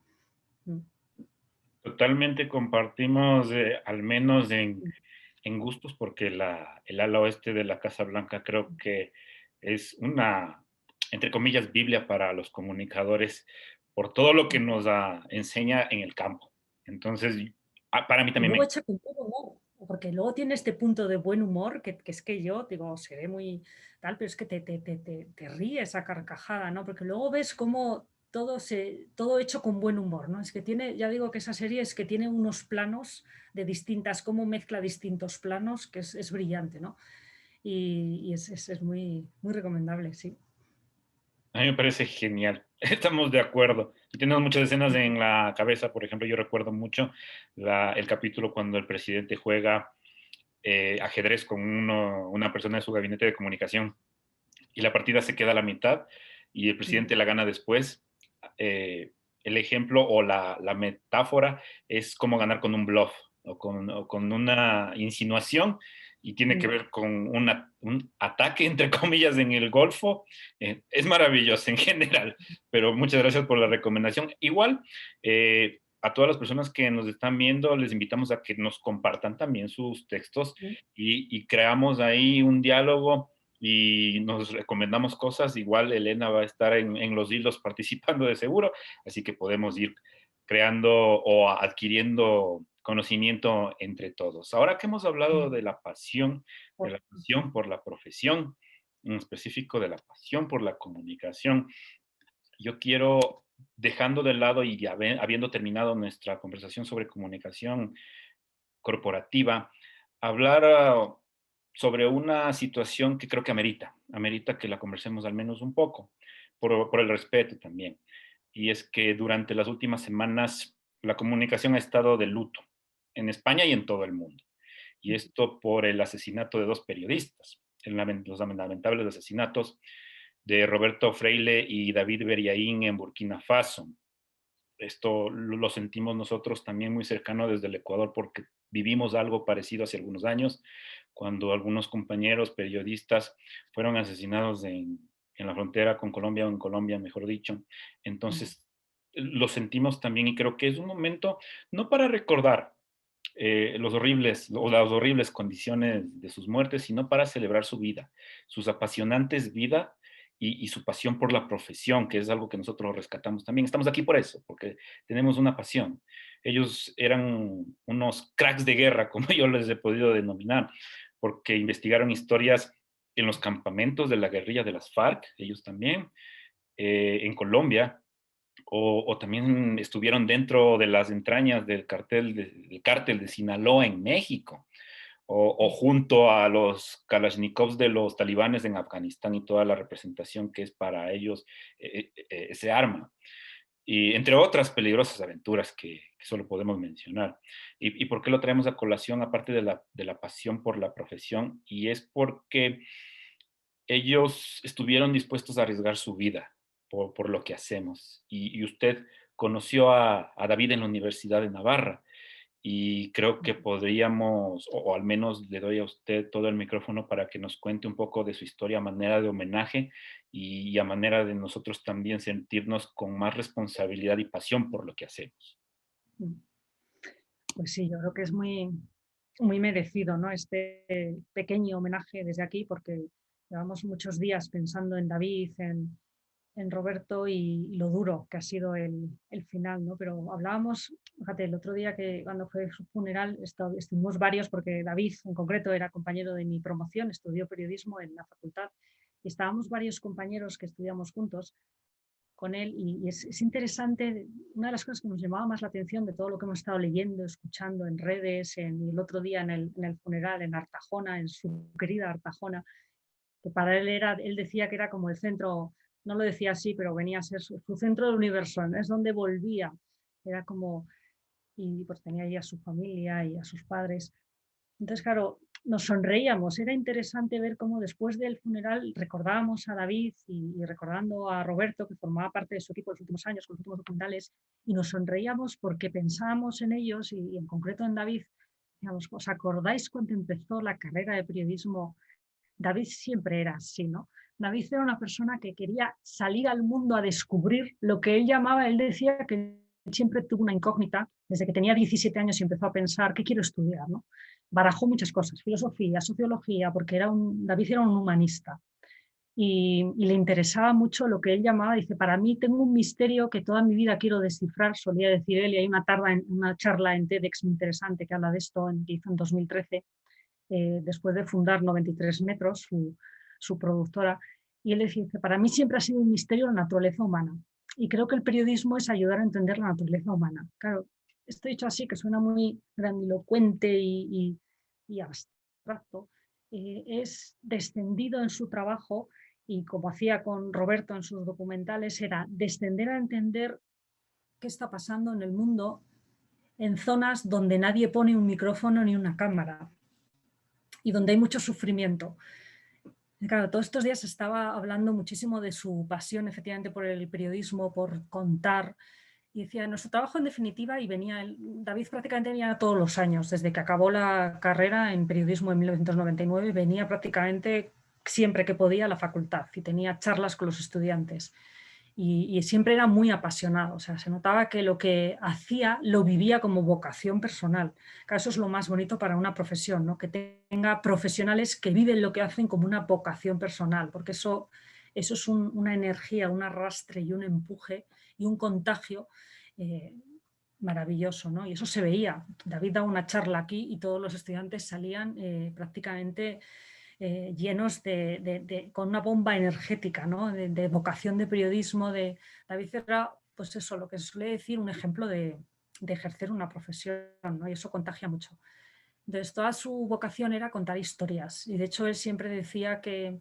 Totalmente compartimos, al menos en gustos, porque el ala oeste de la Casa Blanca creo que es una, entre comillas, Biblia para los comunicadores por todo lo que nos enseña en el campo. Entonces, para mí Y también luego me... echa con buen humor, porque luego tiene este punto de buen humor que es que yo, digo, seré muy tal, pero es que te ríes a carcajada, ¿no? Porque luego ves cómo todo hecho con buen humor, ¿no? Es que tiene, ya digo que esa serie es que tiene unos planos de distintas, cómo mezcla distintos planos, que es brillante, ¿no? Y es muy recomendable, sí. A mí me parece genial. Estamos de acuerdo. Y tenemos muchas escenas en la cabeza. Por ejemplo, yo recuerdo mucho el capítulo cuando el presidente juega ajedrez con una persona de su gabinete de comunicación y la partida se queda a la mitad y el presidente la gana después. El ejemplo o la metáfora es cómo ganar con un bluff o con una insinuación y tiene que ver con un ataque, entre comillas, en el Golfo. Es maravilloso en general, pero muchas gracias por la recomendación. Igual, a todas las personas que nos están viendo, les invitamos a que nos compartan también sus textos y creamos ahí un diálogo y nos recomendamos cosas. Igual Elena va a estar en los hilos participando de seguro, así que podemos ir creando o adquiriendo conocimiento entre todos. Ahora que hemos hablado de la pasión por la profesión, en específico de la pasión por la comunicación, yo quiero, dejando de lado y ya habiendo terminado nuestra conversación sobre comunicación corporativa, hablar sobre una situación que creo que amerita que la conversemos al menos un poco, por el respeto también. Y es que durante las últimas semanas la comunicación ha estado de luto en España y en todo el mundo. Y esto por el asesinato de dos periodistas, los lamentables asesinatos de Roberto Freile y David Beriaín en Burkina Faso. Esto lo sentimos nosotros también muy cercano desde el Ecuador porque vivimos algo parecido hace algunos años, cuando algunos compañeros periodistas fueron asesinados en la frontera con Colombia, o en Colombia, mejor dicho. Entonces, lo sentimos también y creo que es un momento no para recordar los horribles o las horribles condiciones de sus muertes, sino para celebrar su vida, sus apasionantes vidas y su pasión por la profesión, que es algo que nosotros rescatamos también. Estamos aquí por eso, porque tenemos una pasión. Ellos eran unos cracks de guerra, como yo les he podido denominar, porque investigaron historias en los campamentos de la guerrilla de las FARC, ellos también, en Colombia, o también estuvieron dentro de las entrañas del cártel de Sinaloa en México, o junto a los Kalashnikovs de los talibanes en Afganistán y toda la representación que es para ellos ese arma. Y entre otras peligrosas aventuras que solo podemos mencionar. ¿Y por qué lo traemos a colación aparte de la pasión por la profesión? Y es porque ellos estuvieron dispuestos a arriesgar su vida por lo que hacemos. Y usted conoció a David en la Universidad de Navarra y creo que podríamos, o al menos le doy a usted todo el micrófono para que nos cuente un poco de su historia a manera de homenaje y a manera de nosotros también sentirnos con más responsabilidad y pasión por lo que hacemos. Pues sí, yo creo que es muy merecido, ¿no? Este pequeño homenaje desde aquí, porque llevamos muchos días pensando en David, en Roberto y lo duro que ha sido el final, ¿no? Pero hablábamos, fíjate, el otro día que cuando fue su funeral estuvimos varios, porque David en concreto era compañero de mi promoción, estudió periodismo en la facultad, y estábamos varios compañeros que estudiamos juntos con él y es interesante, una de las cosas que nos llamaba más la atención de todo lo que hemos estado leyendo, escuchando en redes, y el otro día en el funeral en Artajona, en su querida Artajona, que para él él decía que era como el centro, no lo decía así, pero venía a ser su centro del universo, ¿no? Es donde volvía, era como, y pues tenía ahí a su familia y a sus padres. Entonces, claro, nos sonreíamos. Era interesante ver cómo después del funeral recordábamos a David y recordando a Roberto, que formaba parte de su equipo en los últimos años, con los últimos documentales, y nos sonreíamos porque pensábamos en ellos y en concreto en David. Digamos, ¿os acordáis cuando empezó la carrera de periodismo? David siempre era así, ¿no? David era una persona que quería salir al mundo a descubrir lo que él llamaba, él decía que siempre tuvo una incógnita, desde que tenía 17 años y empezó a pensar, ¿qué quiero estudiar? ¿No? Barajó muchas cosas, filosofía, sociología, porque David era un humanista y le interesaba mucho lo que él llamaba, dice, para mí tengo un misterio que toda mi vida quiero descifrar, solía decir él, y hay una charla en TEDx muy interesante que habla de esto, que hizo en 2013, después de fundar 93 metros, su productora, y él decía que para mí siempre ha sido un misterio la naturaleza humana. Y creo que el periodismo es ayudar a entender la naturaleza humana. Claro, esto dicho así, que suena muy grandilocuente y abstracto, es descendido en su trabajo y como hacía con Roberto en sus documentales, era descender a entender qué está pasando en el mundo en zonas donde nadie pone un micrófono ni una cámara y donde hay mucho sufrimiento. Y claro, todos estos días estaba hablando muchísimo de su pasión efectivamente por el periodismo, por contar, y decía, nuestro trabajo en definitiva, y David prácticamente venía todos los años, desde que acabó la carrera en periodismo en 1999, venía prácticamente siempre que podía a la facultad y tenía charlas con los estudiantes. y siempre era muy apasionado, o sea, se notaba que lo que hacía lo vivía como vocación personal. Claro, eso es lo más bonito para una profesión, ¿no? Que tenga profesionales que viven lo que hacen como una vocación personal, porque eso es una energía, un arrastre y un empuje y un contagio maravilloso, ¿no? Y eso se veía. David daba una charla aquí y todos los estudiantes salían prácticamente llenos con una bomba energética, ¿no? De vocación de periodismo. David era, pues eso, lo que se suele decir, un ejemplo de ejercer una profesión, ¿no? Y eso contagia mucho. Entonces, toda su vocación era contar historias. Y de hecho, él siempre decía que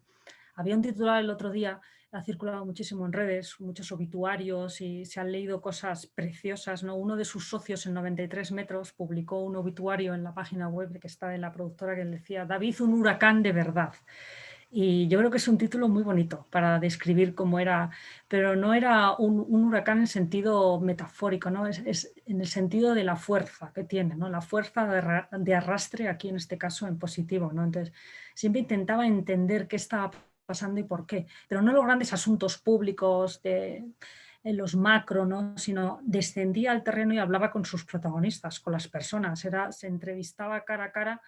había un titular el otro día, ha circulado muchísimo en redes, muchos obituarios y se han leído cosas preciosas, ¿no? Uno de sus socios en 93 metros publicó un obituario en la página web que está en la productora que le decía David, un huracán de verdad. Y yo creo que es un título muy bonito para describir cómo era, pero no era un huracán en sentido metafórico, ¿no? Es en el sentido de la fuerza que tiene, ¿no? La fuerza de arrastre, aquí en este caso en positivo, ¿no? Entonces, siempre intentaba entender qué estaba pasando y por qué, pero no los grandes asuntos públicos en los macro, ¿no? Sino descendía al terreno y hablaba con sus protagonistas, con las personas, se entrevistaba cara a cara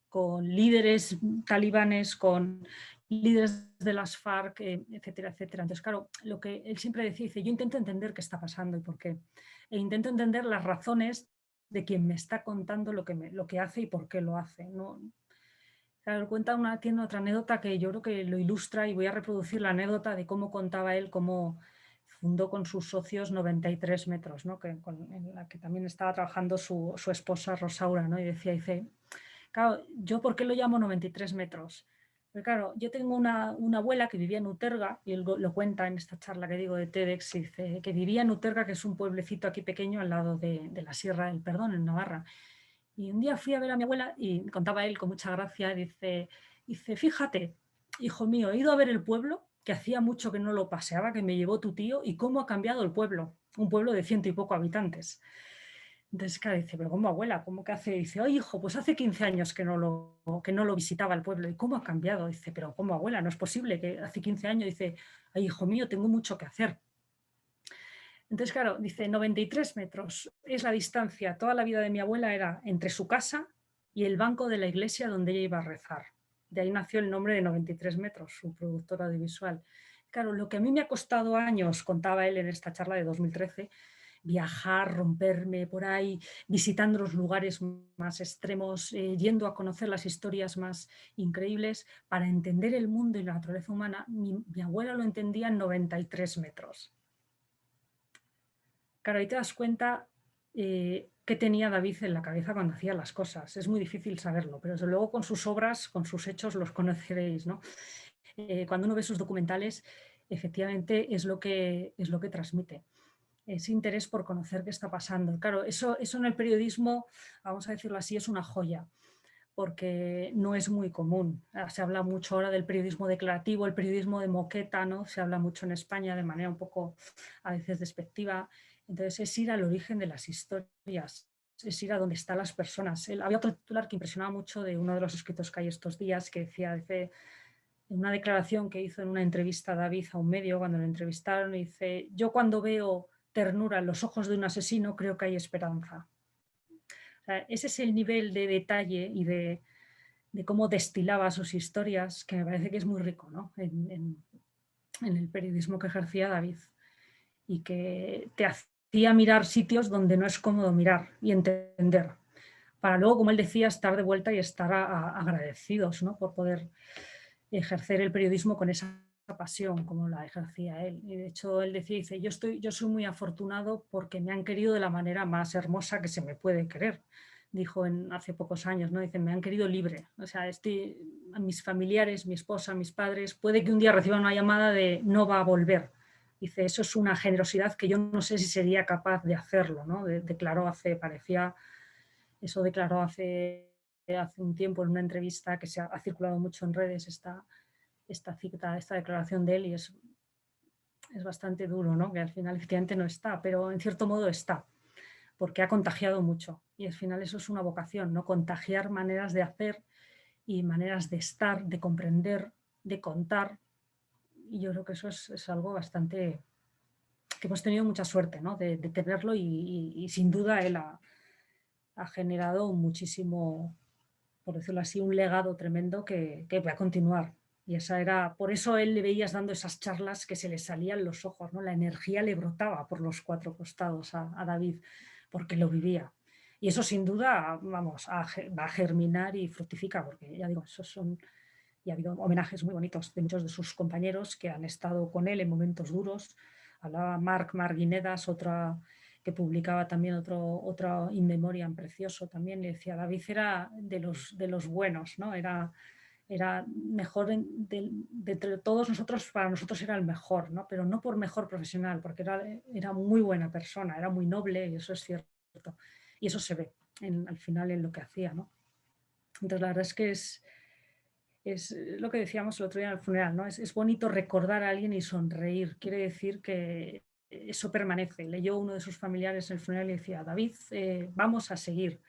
con líderes talibanes, con líderes de las FARC, etcétera, etcétera. Entonces, claro, lo que él siempre decía, dice, yo intento entender qué está pasando y por qué. E intento entender las razones de quien me está contando lo que hace y por qué lo hace. ¿No? Claro, tiene otra anécdota que yo creo que lo ilustra y voy a reproducir la anécdota de cómo contaba él cómo fundó con sus socios 93 metros, ¿no? En la que también estaba trabajando su esposa Rosaura, ¿no? Y dice, claro, ¿yo por qué lo llamo 93 metros? Porque claro, yo tengo una abuela que vivía en Uterga, y él lo cuenta en esta charla que digo de TEDx, y dice que vivía en Uterga, que es un pueblecito aquí pequeño al lado de la Sierra del Perdón, en Navarra. Y un día fui a ver a mi abuela y contaba él con mucha gracia, dice, fíjate, hijo mío, he ido a ver el pueblo, que hacía mucho que no lo paseaba, que me llevó tu tío, y cómo ha cambiado el pueblo, un pueblo de 100 y poco habitantes. Entonces, claro, dice, pero ¿cómo abuela? ¿Cómo que hace? Dice, oye, hijo, pues hace 15 años que no lo visitaba el pueblo. ¿Y cómo ha cambiado? Dice, pero ¿cómo abuela? No es posible que hace 15 años, dice, ay, hijo mío, tengo mucho que hacer. Entonces, claro, dice, 93 metros es la distancia. Toda la vida de mi abuela era entre su casa y el banco de la iglesia donde ella iba a rezar. De ahí nació el nombre de 93 metros, su productora audiovisual. Claro, lo que a mí me ha costado años, contaba él en esta charla de 2013, viajar, romperme por ahí, visitando los lugares más extremos, yendo a conocer las historias más increíbles, para entender el mundo y la naturaleza humana, mi abuela lo entendía en 93 metros. Claro, ahí te das cuenta qué tenía David en la cabeza cuando hacía las cosas. Es muy difícil saberlo, pero desde luego con sus obras, con sus hechos los conoceréis, ¿no? Cuando uno ve sus documentales, efectivamente es lo que transmite. Ese interés por conocer qué está pasando. Claro, eso en el periodismo, vamos a decirlo así, es una joya, porque no es muy común. Se habla mucho ahora del periodismo declarativo, el periodismo de moqueta, ¿no? Se habla mucho en España de manera un poco a veces despectiva. Entonces es ir al origen de las historias, es ir a donde están las personas. Había otro titular que impresionaba mucho de uno de los escritos que hay estos días, que dice, en una declaración que hizo en una entrevista a David a un medio, cuando lo entrevistaron, dice, yo cuando veo ternura en los ojos de un asesino creo que hay esperanza. O sea, ese es el nivel de detalle y de cómo destilaba sus historias, que me parece que es muy rico, ¿no? En el periodismo que ejercía David, y que te hacía mirar sitios donde no es cómodo mirar y entender, para luego, como él decía, estar de vuelta y estar agradecidos, ¿no? Por poder ejercer el periodismo con esa pasión como la ejercía él. Y de hecho él decía, dice, yo soy muy afortunado porque me han querido de la manera más hermosa que se me puede querer, dijo hace pocos años, ¿no? Dice, me han querido libre. O sea, a mis familiares, mi esposa, mis padres, puede que un día reciban una llamada de no va a volver. Dice, eso es una generosidad que yo no sé si sería capaz de hacerlo, ¿no? Declaró hace un tiempo en una entrevista que ha circulado mucho en redes esta cita, esta declaración de él, y es bastante duro, ¿no? Que al final efectivamente no está, pero en cierto modo está, porque ha contagiado mucho. Y al final eso es una vocación, ¿no? Contagiar maneras de hacer y maneras de estar, de comprender, de contar. Y yo creo que eso es algo bastante que hemos tenido mucha suerte, ¿no? de tenerlo y sin duda él ha generado muchísimo, por decirlo así, un legado tremendo que va a continuar. Y esa era, por eso él le veías dando esas charlas que se le salían los ojos, ¿no? La energía le brotaba por los cuatro costados a David, porque lo vivía. Y eso sin duda, vamos, va a germinar y fructifica, porque ya digo, esos son, y ha habido homenajes muy bonitos de muchos de sus compañeros que han estado con él en momentos duros. Hablaba Marc Marguinedas, otra que publicaba también otro In Memoriam precioso también, le decía, David era de los buenos, ¿no? Era mejor de entre todos nosotros, para nosotros era el mejor, ¿no? Pero no por mejor profesional, porque era muy buena persona, era muy noble, y eso es cierto. Y eso se ve al final en lo que hacía, ¿no? Entonces la verdad es que es lo que decíamos el otro día en el funeral, ¿no? Es bonito recordar a alguien y sonreír. Quiere decir que eso permanece. Leyó uno de sus familiares en el funeral y decía, David, vamos a seguir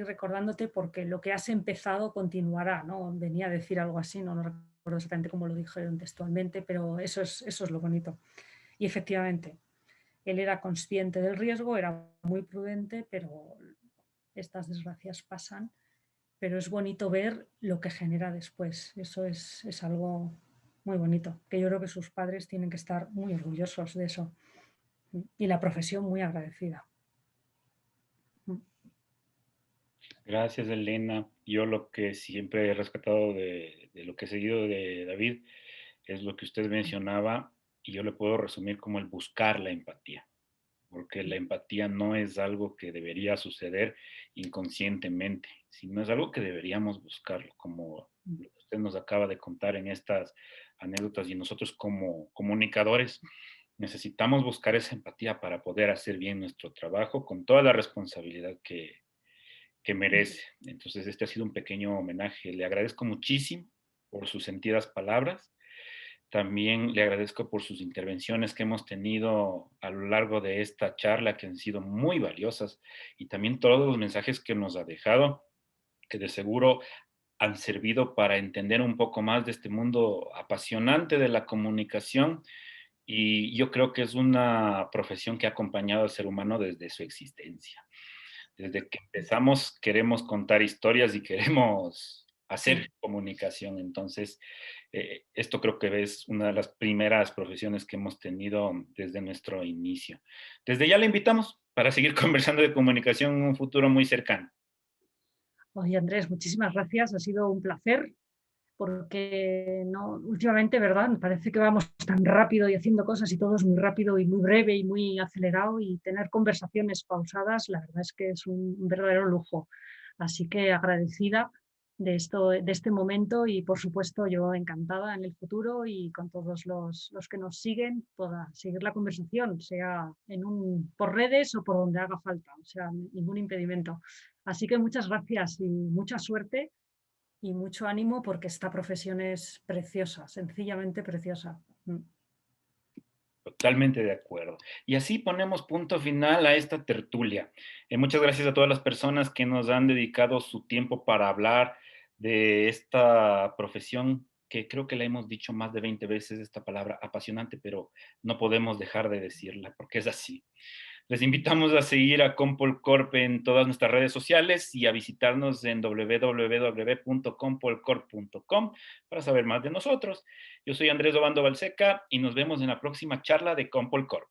recordándote porque lo que has empezado continuará, ¿no? Venía a decir algo así, no recuerdo exactamente cómo lo dijeron textualmente, pero eso es lo bonito. Y efectivamente, él era consciente del riesgo, era muy prudente, pero estas desgracias pasan, pero es bonito ver lo que genera después. Eso es algo muy bonito, que yo creo que sus padres tienen que estar muy orgullosos de eso y la profesión muy agradecida. Gracias, Elena. Yo lo que siempre he rescatado de lo que he seguido de David es lo que usted mencionaba y yo le puedo resumir como el buscar la empatía, porque la empatía no es algo que debería suceder inconscientemente, sino es algo que deberíamos buscarlo, como lo que usted nos acaba de contar en estas anécdotas y nosotros como comunicadores necesitamos buscar esa empatía para poder hacer bien nuestro trabajo con toda la responsabilidad que merece. Entonces, este ha sido un pequeño homenaje. Le agradezco muchísimo por sus sentidas palabras. También le agradezco por sus intervenciones que hemos tenido a lo largo de esta charla, que han sido muy valiosas, y también todos los mensajes que nos ha dejado, que de seguro han servido para entender un poco más de este mundo apasionante de la comunicación. Y yo creo que es una profesión que ha acompañado al ser humano desde su existencia. Desde que empezamos queremos contar historias y queremos hacer comunicación. Entonces, esto creo que es una de las primeras profesiones que hemos tenido desde nuestro inicio. Desde ya le invitamos para seguir conversando de comunicación en un futuro muy cercano. Oye, Andrés, muchísimas gracias. Ha sido un placer porque no, últimamente, ¿verdad? Me parece que vamos tan rápido y haciendo cosas y todo es muy rápido y muy breve y muy acelerado y tener conversaciones pausadas, la verdad es que es un verdadero lujo. Así que agradecida de esto, de este momento y por supuesto yo encantada en el futuro y con todos los que nos siguen, pueda seguir la conversación, sea por redes o por donde haga falta, o sea, ningún impedimento. Así que muchas gracias y mucha suerte y mucho ánimo porque esta profesión es preciosa, sencillamente preciosa. Totalmente de acuerdo. Y así ponemos punto final a esta tertulia. Muchas gracias a todas las personas que nos han dedicado su tiempo para hablar de esta profesión, que creo que la hemos dicho más de 20 veces, esta palabra apasionante, pero no podemos dejar de decirla porque es así. Les invitamos a seguir a Compol Corp en todas nuestras redes sociales y a visitarnos en www.compolcorp.com para saber más de nosotros. Yo soy Andrés Obando Balseca y nos vemos en la próxima charla de Compol Corp.